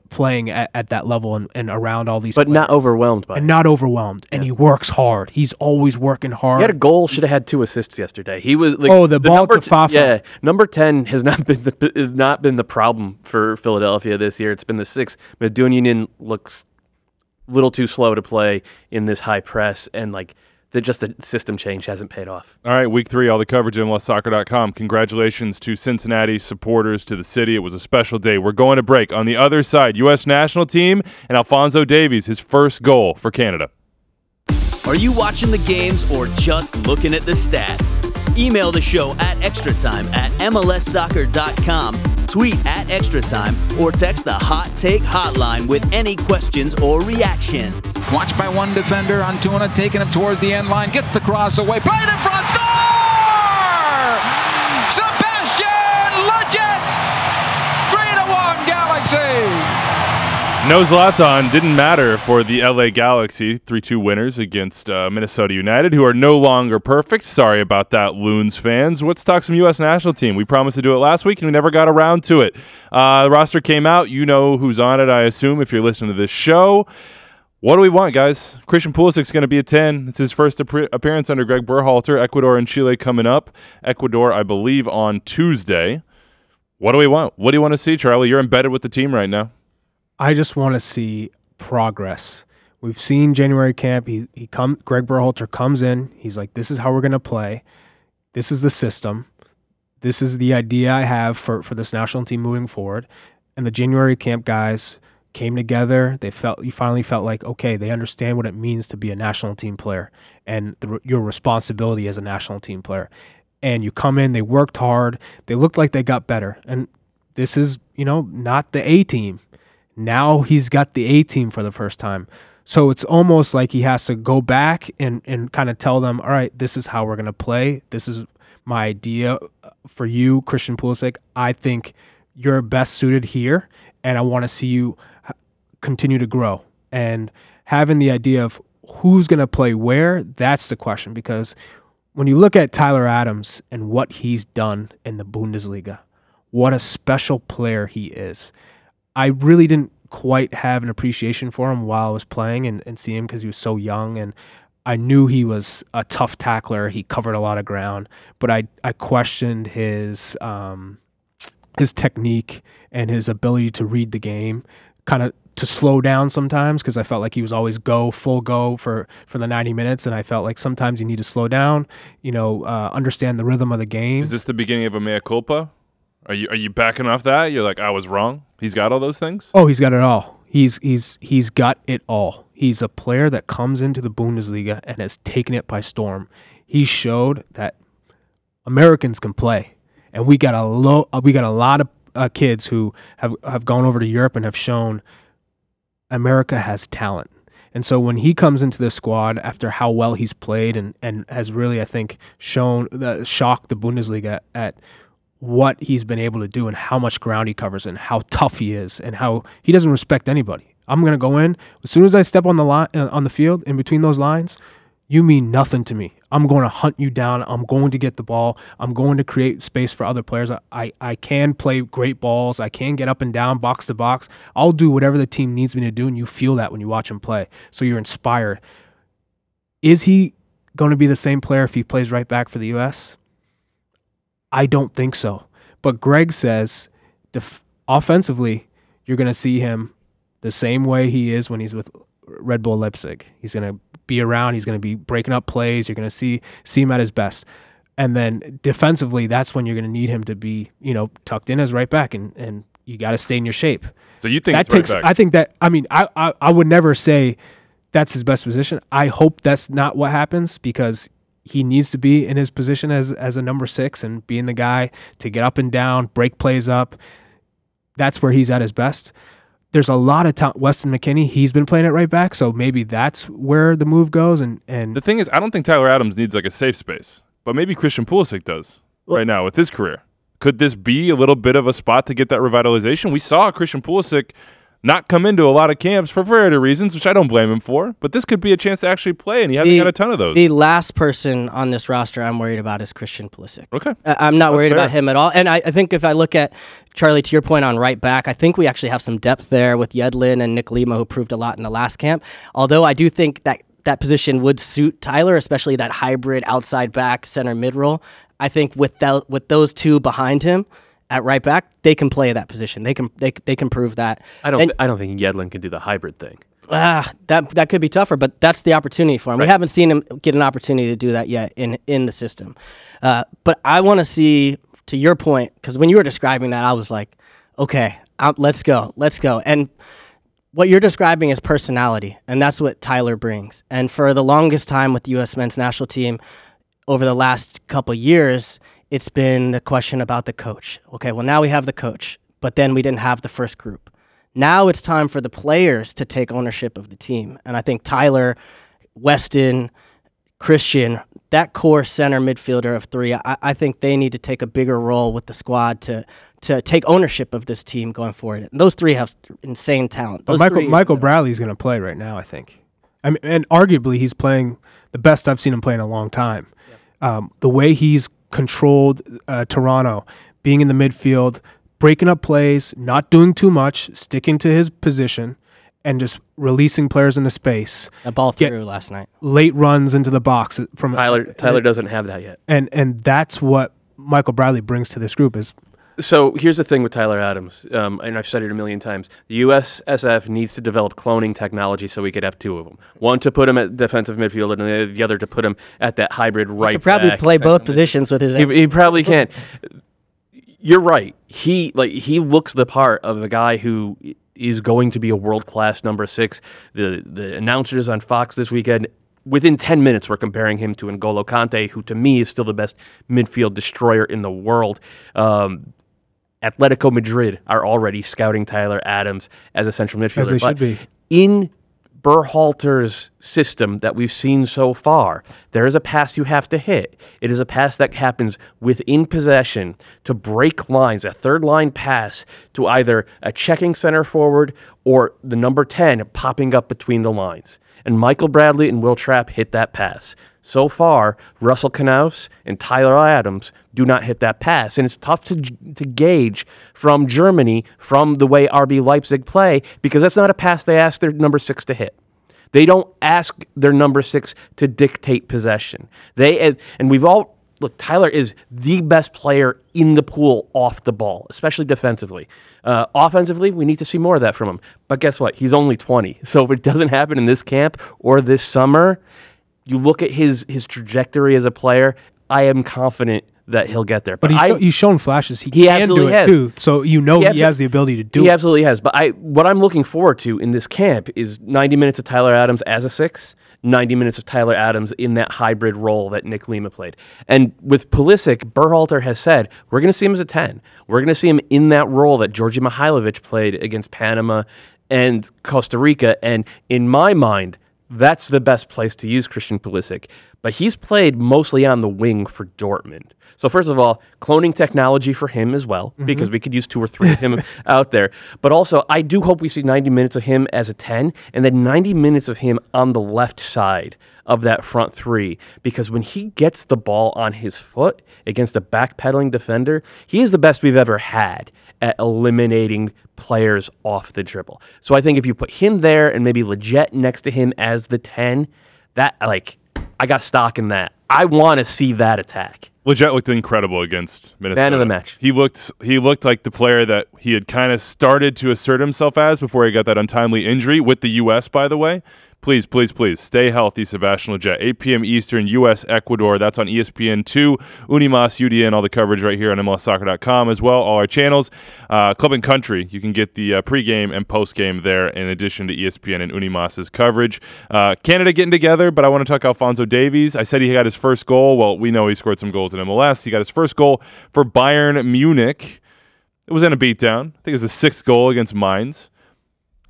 playing at that level and around all these But players. Not overwhelmed by it. And not overwhelmed. And he works hard. He's always working hard. He had a goal, should have had 2 assists yesterday. He was like, the ball to Fafa. Yeah, number 10 has not been the problem for Philadelphia this year. It's been the 6. Medunjanin looks a little too slow to play in this high press, and the system change hasn't paid off. All right, week 3, all the coverage at MLSsoccer.com. Congratulations to Cincinnati supporters, to the city. It was a special day. We're going to break. On the other side, U.S. national team and Alphonso Davies, his first goal for Canada. Are you watching the games or just looking at the stats? Email the show at extratime@MLSsoccer.com, tweet at Extratime, or text the Hot Take hotline with any questions or reactions. Watched by one defender, Antuna taking him towards the end line, gets the cross away, played in front, score! Sebastian Legend! 3-1 Galaxy! No Zlatan didn't matter for the LA Galaxy, 3-2 winners against Minnesota United, who are no longer perfect. Sorry about that, Loons fans. Let's talk some U.S. national team. We promised to do it last week, and we never got around to it. The roster came out. You know who's on it, I assume, if you're listening to this show. What do we want, guys? Christian Pulisic's going to be a 10. It's his first appearance under Greg Berhalter. Ecuador and Chile coming up. Ecuador, I believe, on Tuesday. What do we want? What do you want to see, Charlie? You're embedded with the team right now. I just want to see progress. We've seen January camp. Greg Berhalter comes in. He's like, this is how we're going to play. This is the system. This is the idea I have for this national team moving forward. And the January camp guys came together. You finally felt like, okay, they understand what it means to be a national team player and your responsibility as a national team player. And you come in, they worked hard. They looked like they got better. And this is, not the A team. Now he's got the A team for the first time. So it's almost like he has to go back and kind of tell them, all right, this is how we're going to play. This is my idea for you, Christian Pulisic. I think you're best suited here, and I want to see you continue to grow. And having the idea of who's going to play where, that's the question. Because when you look at Tyler Adams and what he's done in the Bundesliga, what a special player he is. I really didn't quite have an appreciation for him while I was playing and see him because he was so young, and I knew he was a tough tackler. He covered a lot of ground, but I questioned his technique and his ability to read the game, kind of to slow down sometimes, because I felt like he was always full go for the 90 minutes, and I felt like sometimes you need to slow down, understand the rhythm of the game. Is this the beginning of a mea culpa? Are you backing off that? You're like, I was wrong? He's got all those things? Oh, he's got it all. He's got it all. He's a player that comes into the Bundesliga and has taken it by storm. He showed that Americans can play, and we got a lot of kids who have gone over to Europe and have shown America has talent. And so when he comes into the squad after how well he's played and has really, I think, shocked the Bundesliga at what he's been able to do and how much ground he covers and how tough he is and how he doesn't respect anybody. I'm going to go in. As soon as I step on the line, on the field, in between those lines, you mean nothing to me. I'm going to hunt you down. I'm going to get the ball. I'm going to create space for other players. I can play great balls. I can get up and down, box to box. I'll do whatever the team needs me to do, and you feel that when you watch him play. So you're inspired. Is he going to be the same player if he plays right back for the U.S.? I don't think so. But Greg says offensively, you're going to see him the same way he is when he's with Red Bull Leipzig. He's going to be around. He's going to be breaking up plays. You're going to see him at his best. And then defensively, that's when you're going to need him to be, tucked in as right back, and you got to stay in your shape. So you think that it's right back? I think that. I mean, I would never say that's his best position. I hope that's not what happens, because he needs to be in his position as a number 6 and being the guy to get up and down, break plays up. That's where he's at his best. There's a lot of talent. Weston McKennie, he's been playing at right back, so maybe that's where the move goes. And the thing is, I don't think Tyler Adams needs like a safe space, but maybe Christian Pulisic does right now with his career. Could this be a little bit of a spot to get that revitalization? We saw Christian Pulisic not come into a lot of camps for variety of reasons, which I don't blame him for, but this could be a chance to actually play, and he hasn't got a ton of those. The last person on this roster I'm worried about is Christian Pulisic. Okay. I'm not worried fair. about him at all. And I think if I look at, Charlie, to your point on right back, I think we actually have some depth there with Yedlin and Nick Lima, who proved a lot in the last camp. Although I do think that position would suit Tyler, especially that hybrid outside back, center mid role. I think with those two behind him, at right back, they can play that position. They can prove that. I don't think Yedlin can do the hybrid thing. That could be tougher, but that's the opportunity for him. Right. We haven't seen him get an opportunity to do that yet in the system. But I want to see, to your point, because when you were describing that, I was like, okay, let's go. And what you're describing is personality, and that's what Tyler brings. And for the longest time with the U.S. men's national team, over the last couple years, it's been the question about the coach. Okay, well, now we have the coach, but then we didn't have the first group. Now it's time for the players to take ownership of the team. And I think Tyler, Weston, Christian, that core center midfielder of 3, I think they need to take a bigger role with the squad to take ownership of this team going forward. And those 3 have insane talent. But Michael Bradley's going to play right now, I think. I mean, and arguably he's playing the best I've seen him play in a long time. Yep. The way he's controlled Toronto, being in the midfield, breaking up plays, not doing too much, sticking to his position, and just releasing players into space. A ball through last night. Late runs into the box from Tyler doesn't have that yet. And that's what Michael Bradley brings to this group is. So here's the thing with Tyler Adams, and I've said it a million times. The USSF needs to develop cloning technology so we could have 2 of them. One to put him at defensive midfield, and the other to put him at that hybrid right back. He could probably play both positions with his... He probably can. You're right. He looks the part of a guy who is going to be a world-class number 6. The announcers on Fox this weekend, within 10 minutes, were comparing him to N'Golo Kante, who to me is still the best midfield destroyer in the world. Atletico Madrid are already scouting Tyler Adams as a central midfielder. As they should be. In Berhalter's system that we've seen so far, there is a pass you have to hit. It is a pass that happens within possession to break lines, a third line pass to either a checking center forward or the number 10 popping up between the lines. And Michael Bradley and Will Trapp hit that pass. So far, Russell Knaus and Tyler Adams do not hit that pass. And it's tough to gauge from Germany, from the way RB Leipzig play, because that's not a pass they ask their number 6 to hit. They don't ask their number 6 to dictate possession. Look, Tyler is the best player in the pool off the ball, especially defensively. Offensively, we need to see more of that from him. But guess what? He's only 20. So if it doesn't happen in this camp or this summer, you look at his trajectory as a player, I am confident that he'll get there. But he's shown flashes. He can do it too. So he has the ability to do it. He absolutely has. But what I'm looking forward to in this camp is 90 minutes of Tyler Adams as a 6, 90 minutes of Tyler Adams in that hybrid role that Nick Lima played. And with Pulisic, Berhalter has said, we're going to see him as a 10. We're going to see him in that role that Georgi Mihailovic played against Panama and Costa Rica. And in my mind, that's the best place to use Christian Pulisic. But he's played mostly on the wing for Dortmund. So first of all, cloning technology for him as well, because we could use 2 or 3 of him out there. But also, I do hope we see 90 minutes of him as a 10, and then 90 minutes of him on the left side of that front 3, because when he gets the ball on his foot against a backpedaling defender, he is the best we've ever had at eliminating players off the dribble. So I think if you put him there and maybe Leggett next to him as the 10, I got stock in that. I want to see that attack. Leggett looked incredible against Minnesota. Man of the match. He looked like the player that he had kind of started to assert himself as before he got that untimely injury with the U.S., by the way. Please, please, please stay healthy, Sebastian Leggett. 8 p.m. Eastern, U.S. Ecuador. That's on ESPN2, Unimas, UDN, all the coverage right here on MLSsoccer.com as well. All our channels. Club and Country, you can get the pregame and postgame there in addition to ESPN and Unimas's coverage. Canada getting together, but I want to talk Alphonso Davies. I said he got his first goal. Well, we know he scored some goals in MLS. He got his first goal for Bayern Munich. It was in a beatdown. I think it was the 6th goal against Mainz.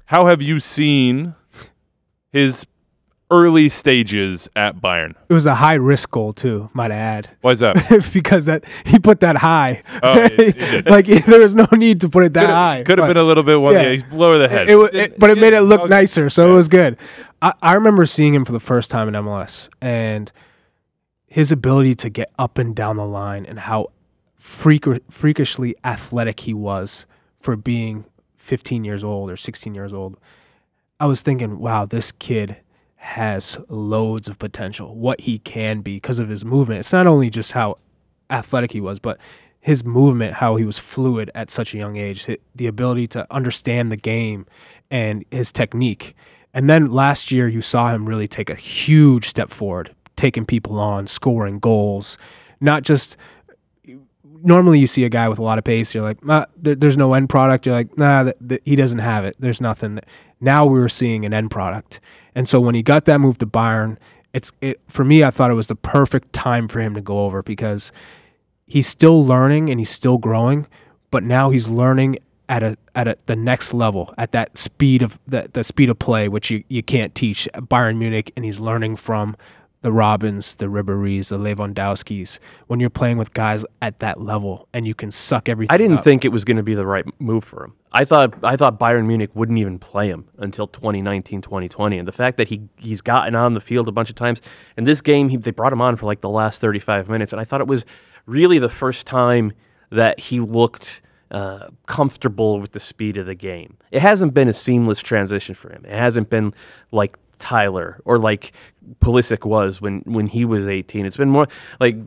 How have you seen his early stages at Bayern? It was a high-risk goal, too, might I add. Why is that? Because he put that high. Oh, he did. Like, there was no need to put it that high. Could have been a little bit lower the head. But it made it look nicer, so it was good. I remember seeing him for the first time in MLS, and his ability to get up and down the line and how freakishly athletic he was for being 15 years old or 16 years old. I was thinking, wow, this kid has loads of potential, what he can be because of his movement. It's not only just how athletic he was, but his movement, how he was fluid at such a young age, the ability to understand the game and his technique. And then last year, you saw him really take a huge step forward, taking people on, scoring goals, not just... Normally, you see a guy with a lot of pace. You're like, there's no end product. You're like, he doesn't have it. There's nothing. Now we were seeing an end product. And so when he got that move to Bayern, for me, I thought it was the perfect time for him to go over because he's still learning and he's still growing, but now he's learning at the next level, at that speed of the speed of play, which you can't teach at Bayern Munich, and he's learning from the Robins, the Ribéry's, the Lewandowskis, when you're playing with guys at that level and you can suck everything I didn't up. think it was going to be the right move for him. I thought Bayern Munich wouldn't even play him until 2019, 2020. And the fact that he's gotten on the field a bunch of times, and this game, they brought him on for like the last 35 minutes, and I thought it was really the first time that he looked comfortable with the speed of the game. It hasn't been a seamless transition for him. It hasn't been like Tyler or like Pulisic was when he was 18. It's been more like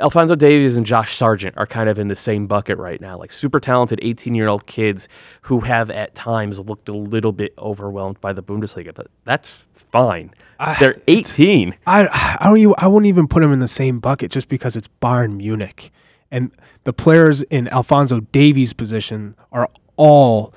Alphonso Davies and Josh Sargent are kind of in the same bucket right now, like super talented 18-year-old kids who have at times looked a little bit overwhelmed by the Bundesliga, but that's fine. They're 18. I wouldn't even put him in the same bucket just because it's Bayern Munich. And the players in Alphonso Davies' position are all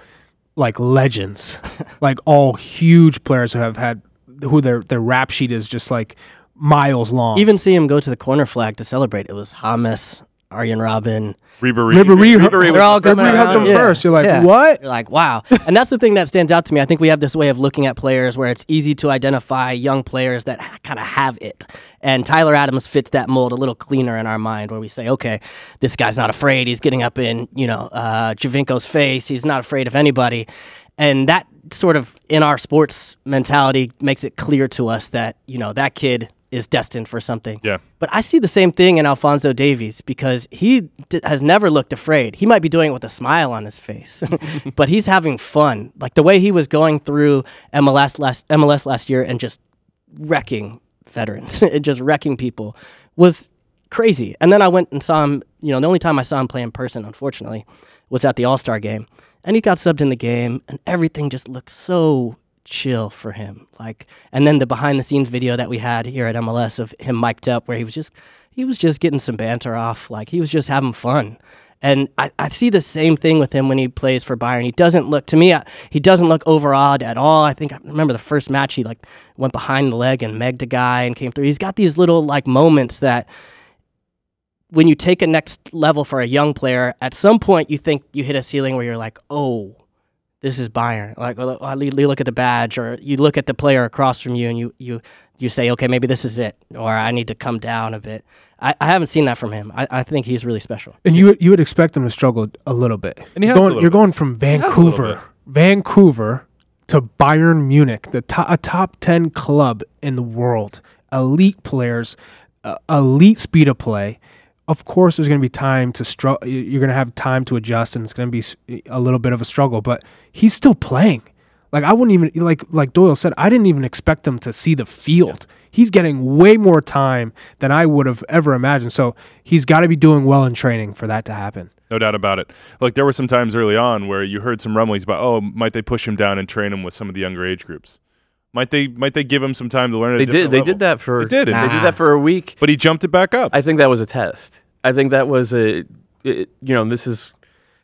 like legends, like all huge players who their rap sheet is just like miles long. Even see him go to the corner flag to celebrate. It was James, Arjen Robben. Ribéry, they're all coming have them around. first. You're like, Yeah. what? You're like, wow. And that's the thing that stands out to me. I think we have this way of looking at players where it's easy to identify young players that kind of have it. And Tyler Adams fits that mold a little cleaner in our mind, where we say, okay, this guy's not afraid. He's getting up in, Giovinco's face. He's not afraid of anybody. And that sort of, in our sports mentality, makes it clear to us that, that kid is destined for something. Yeah. But I see the same thing in Alphonso Davies, because he has never looked afraid. He might be doing it with a smile on his face, but he's having fun. Like the way he was going through MLS last year and just wrecking veterans and just wrecking people was crazy. And then I went and saw him, the only time I saw him play in person, unfortunately, was at the All-Star game. And he got subbed in the game, and everything just looked so chill for him. And then the behind the scenes video that we had here at MLS of him mic'd up, where he was just getting some banter off. Like, he was just having fun. And I see the same thing with him when he plays for Bayern. He doesn't look overawed at all. I remember the first match, he went behind the leg and megged a guy and came through. He's got these little moments that, when you take a next level for a young player, at some point you think you hit a ceiling where you're like, oh, this is Bayern. You look at the badge, or you look at the player across from you, and you say, okay, maybe this is it, or I need to come down a bit. I haven't seen that from him. I think he's really special. And you would expect him to struggle a little bit. And you're going from Vancouver to Bayern Munich, a top 10 club in the world, elite players, elite speed of play. Of course, there's going to be time to struggle. You're going to have time to adjust, and it's going to be a little bit of a struggle. But he's still playing. I wouldn't even like Doyle said. I didn't even expect him to see the field. Yeah. He's getting way more time than I would have ever imagined. So he's got to be doing well in training for that to happen. No doubt about it. Look, there were some times early on where you heard some rumblings about, might they push him down and train him with some of the younger age groups? Might they give him some time to learn at a different level? They did that for. They did. They did that for a week. But he jumped it back up. I think that was a test. I think that was this is,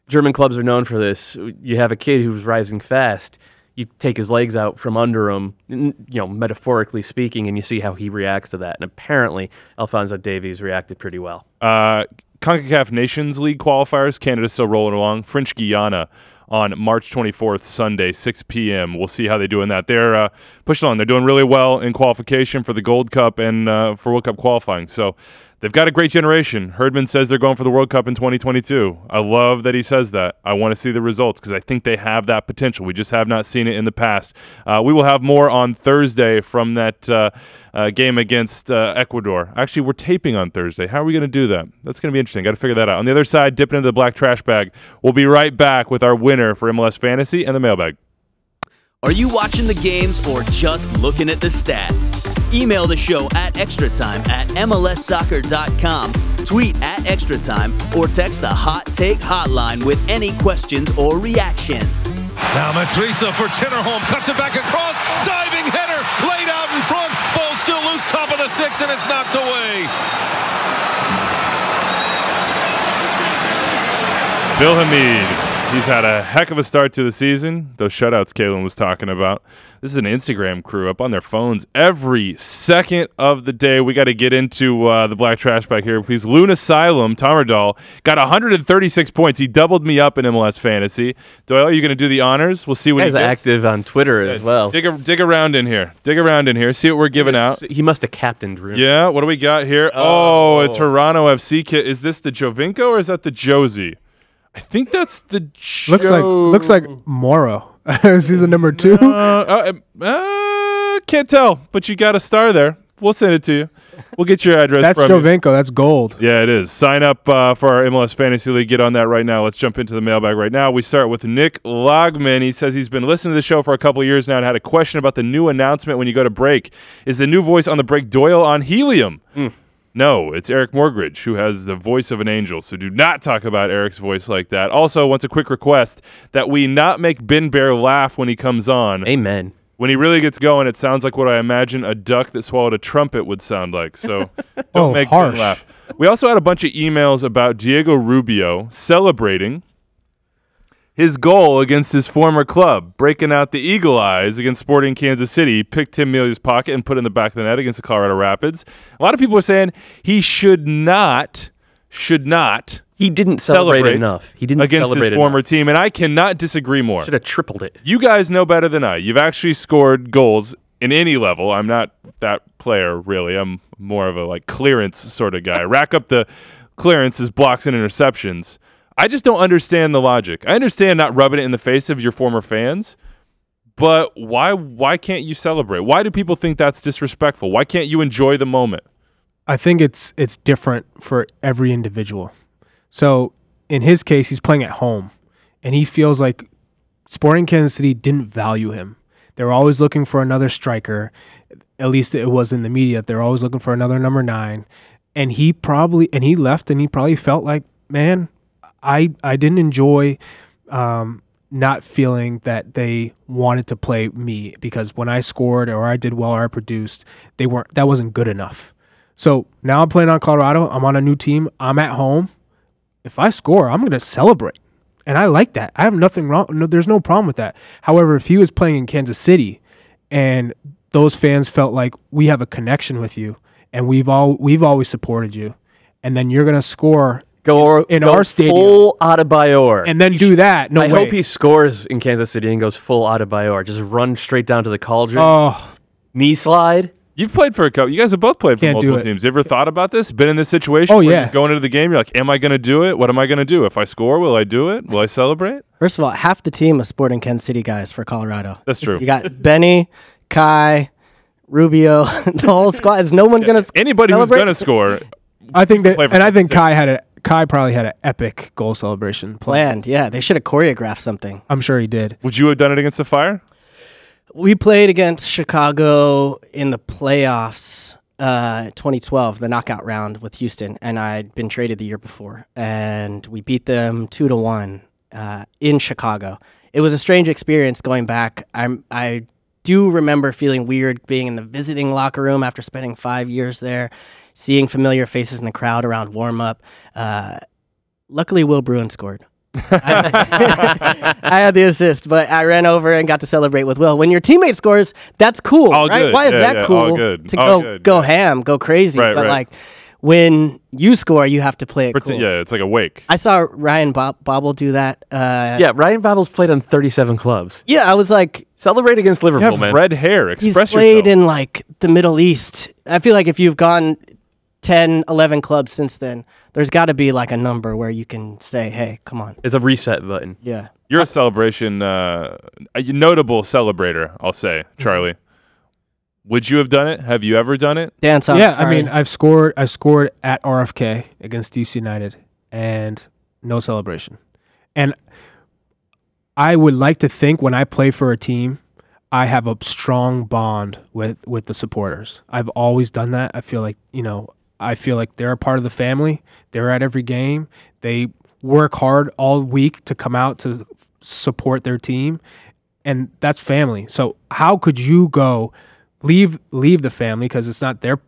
German clubs are known for this. You have a kid who's rising fast. You take his legs out from under him, metaphorically speaking, and you see how he reacts to that. And apparently, Alphonso Davies reacted pretty well. CONCACAF Nations League qualifiers. Canada's still rolling along. French Guiana on March 24th, Sunday, 6 p.m. We'll see how they do in that. They're pushing on. They're doing really well in qualification for the Gold Cup and for World Cup qualifying. So they've got a great generation. Herdman says they're going for the World Cup in 2022. I love that he says that. I want to see the results because I think they have that potential. We just have not seen it in the past. We will have more on Thursday from that game against Ecuador. Actually, we're taping on Thursday. How are we going to do that? That's going to be interesting. Got to figure that out. On the other side, dipping into the black trash bag. We'll be right back with our winner for MLS Fantasy and the mailbag. Are you watching the games or just looking at the stats? Email the show at extratime@mlssoccer.com, tweet at Extratime, or text the Hot Take Hotline with any questions or reactions. Now Matriza for Tinnerholm, cuts it back across, diving header, laid out in front, ball still loose, top of the 6, and it's knocked away. Bill Hamid. He's had a heck of a start to the season. Those shutouts Calen was talking about. This is an Instagram crew up on their phones every second of the day. We got to get into the black trash bag here. Please, Loon Asylum, Tamardal, got 136 points. He doubled me up in MLS Fantasy. Doyle, are you going to do the honors? We'll see what he's active on Twitter as well. Dig around in here. See what we're giving out. He must have captained Rooney. Yeah, what do we got here? Oh, it's Toronto FC kit. Is this the Giovinco or is that the Josie? I think that's the looks like Moro. Season number 2. Can't tell, but you got a star there. We'll send it to you. We'll get your address. That's Giovinco. That's gold. Yeah, it is. Sign up for our MLS Fantasy League. Get on that right now. Let's jump into the mailbag right now. We start with Nick Logman. He says he's been listening to the show for a couple of years now and had a question about the new announcement when you go to break. Is the new voice on the break Doyle on helium? No, it's Eric Morgridge, who has the voice of an angel, so do not talk about Eric's voice like that. Also, wants a quick request that we not make Ben Bear laugh when he comes on. Amen. When he really gets going, it sounds like what I imagine a duck that swallowed a trumpet would sound like, so don't make Ben laugh. We also had a bunch of emails about Diego Rubio celebrating His goal against his former club, breaking out the eagle eyes against Sporting Kansas City, picked Tim Melia's pocket and put it in the back of the net against the Colorado Rapids. A lot of people are saying he should not He didn't celebrate enough. He didn't against celebrate his former enough. team, and I cannot disagree more. Should have tripled it. You guys know better than I. You've actually scored goals in any level. I'm not that player, really. I'm more of a clearance sort of guy. Rack up the clearances, blocks, and interceptions. I just don't understand the logic. I understand not rubbing it in the face of your former fans, but why can't you celebrate? Why do people think that's disrespectful? Why can't you enjoy the moment? I think it's different for every individual. So in his case, he's playing at home, and he feels like Sporting Kansas City didn't value him. They're always looking for another striker. At least it was in the media. They're always looking for another number 9. And he left, and he probably felt like, man, I didn't enjoy not feeling that they wanted to play me, because when I scored or I did well or I produced, that wasn't good enough. So now I'm playing on Colorado. I'm on a new team. I'm at home. If I score, I'm going to celebrate. And I like that. I have nothing wrong. No, there's no problem with that. However, if he was playing in Kansas City and those fans felt like we have a connection with you and we've always supported you, and then you're going to score in our stadium, full Adebayor, and then do that. No I way. hope he scores in Kansas City and goes full Adebayor. Just run straight down to the cauldron. Oh, Knee slide. You've played for a couple. You guys have both played for Can't do multiple it. teams. You ever thought about this? Been in this situation? Oh, where yeah. You're going into the game, you're like, am I going to do it? What am I going to do? If I score, will I do it? Will I celebrate? First of all, half the team is Sporting Kansas City guys for Colorado. That's true. You got Benny, Kai, Rubio, the whole squad. Is no one going to Anybody who's going to score. I think that, play for and I think Kansas Kai probably had an epic goal celebration planned. Yeah, they should have choreographed something. I'm sure he did. Would you have done it against the Fire? We played against Chicago in the playoffs, 2012, the knockout round with Houston, and I'd been traded the year before, and we beat them 2-1 in Chicago. It was a strange experience going back. I do remember feeling weird being in the visiting locker room after spending 5 years there, seeing familiar faces in the crowd around warm-up. Luckily, Will Bruin scored. I had the assist, but I ran over and got to celebrate with Will. When your teammate scores, that's cool, All right? good. Why is Yeah, that yeah, cool all good. to All go good, go yeah. ham, go crazy? Right, but right. when you score, you have to play it cool. Yeah, it's like a wake. I saw Ryan Bobble do that. Yeah, Ryan Babel's played on 37 clubs. Yeah, I was like, Celebrate against You Liverpool, have man. red hair. he's Express played yourself. in the Middle East. I feel like if you've gone 10, 11 clubs since then, there's got to be a number where you can say, hey, come on. It's a reset button. Yeah. You're a celebration, a notable celebrator, I'll say, Charlie. Would you have done it? Have you ever done it? Dance off. Yeah, I mean, I scored at RFK against DC United, and no celebration. And I would like to think when I play for a team, I have a strong bond with the supporters. I've always done that. I feel like, they're a part of the family. They're at every game. They work hard all week to come out to support their team, and that's family. So how could you go leave the family because it's not they're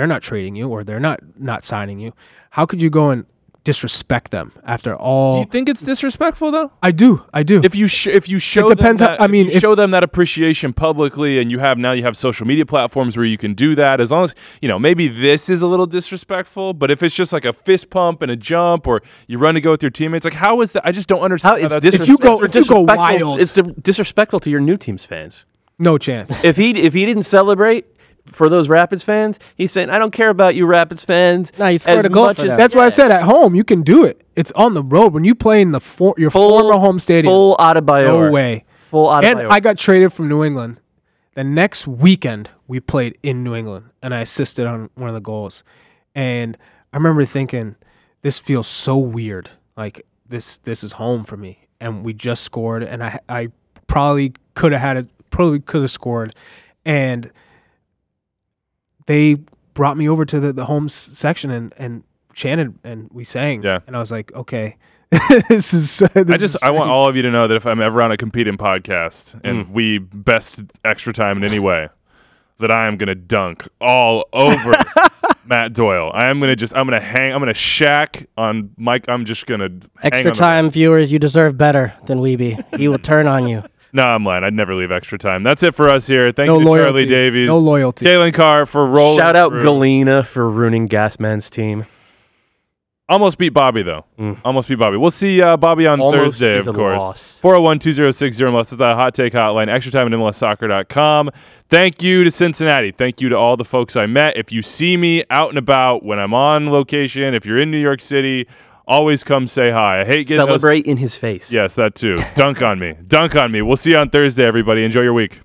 not trading you or they're not signing you? How could you go and disrespect them after all? Do you think it's disrespectful though? I do. If you show It depends them that, how- I mean, if you show them that appreciation publicly, and you have social media platforms where you can do that. As long as maybe this is a little disrespectful, but if it's just like a fist pump and a jump, or you run to go with your teammates, how is that? I just don't understand. How How it's that's If you go disrespectful- wild. It's disrespectful to your new team's fans. No chance. If he didn't celebrate for those Rapids fans, he's saying, I don't care about you Rapids fans. No, you scored as a goal much for as them. That's why I said at home you can do it. It's on the road when you play in your former home stadium. Full Adebayor. No way. Full Adebayor. And I got traded from New England. The next weekend we played in New England, and I assisted on one of the goals. And I remember thinking, this feels so weird. Like this is home for me. And we just scored, and I probably could have scored, and they brought me over to the home section and chanted, and we sang. Yeah. And I was like, okay, this is. I want all of you to know that if I'm ever on a competing podcast and we best extra time in any way, that I am gonna dunk all over Matt Doyle. I'm gonna shack on Mike. I'm just gonna Extra time viewers, you deserve better than Weeby. He will turn on you. No, I'm lying. I'd never leave Extra Time. That's it for us here. Thank you to loyalty. Charlie Davies. No loyalty. Calen Carr for rolling. Shout out through. Galena for ruining Gasman's team. Almost beat Bobby, though. Almost beat Bobby. We'll see Bobby on Almost Thursday, is of a course. loss. 401-2060-MLS is the Hot Take Hotline. Extra Time at MLSsoccer.com. Thank you to Cincinnati. Thank you to all the folks I met. If you see me out and about when I'm on location, if you're in New York City, always come say hi. I hate getting Celebrate in his face. Yes, that too. Dunk on me. Dunk on me. We'll see you on Thursday, everybody. Enjoy your week.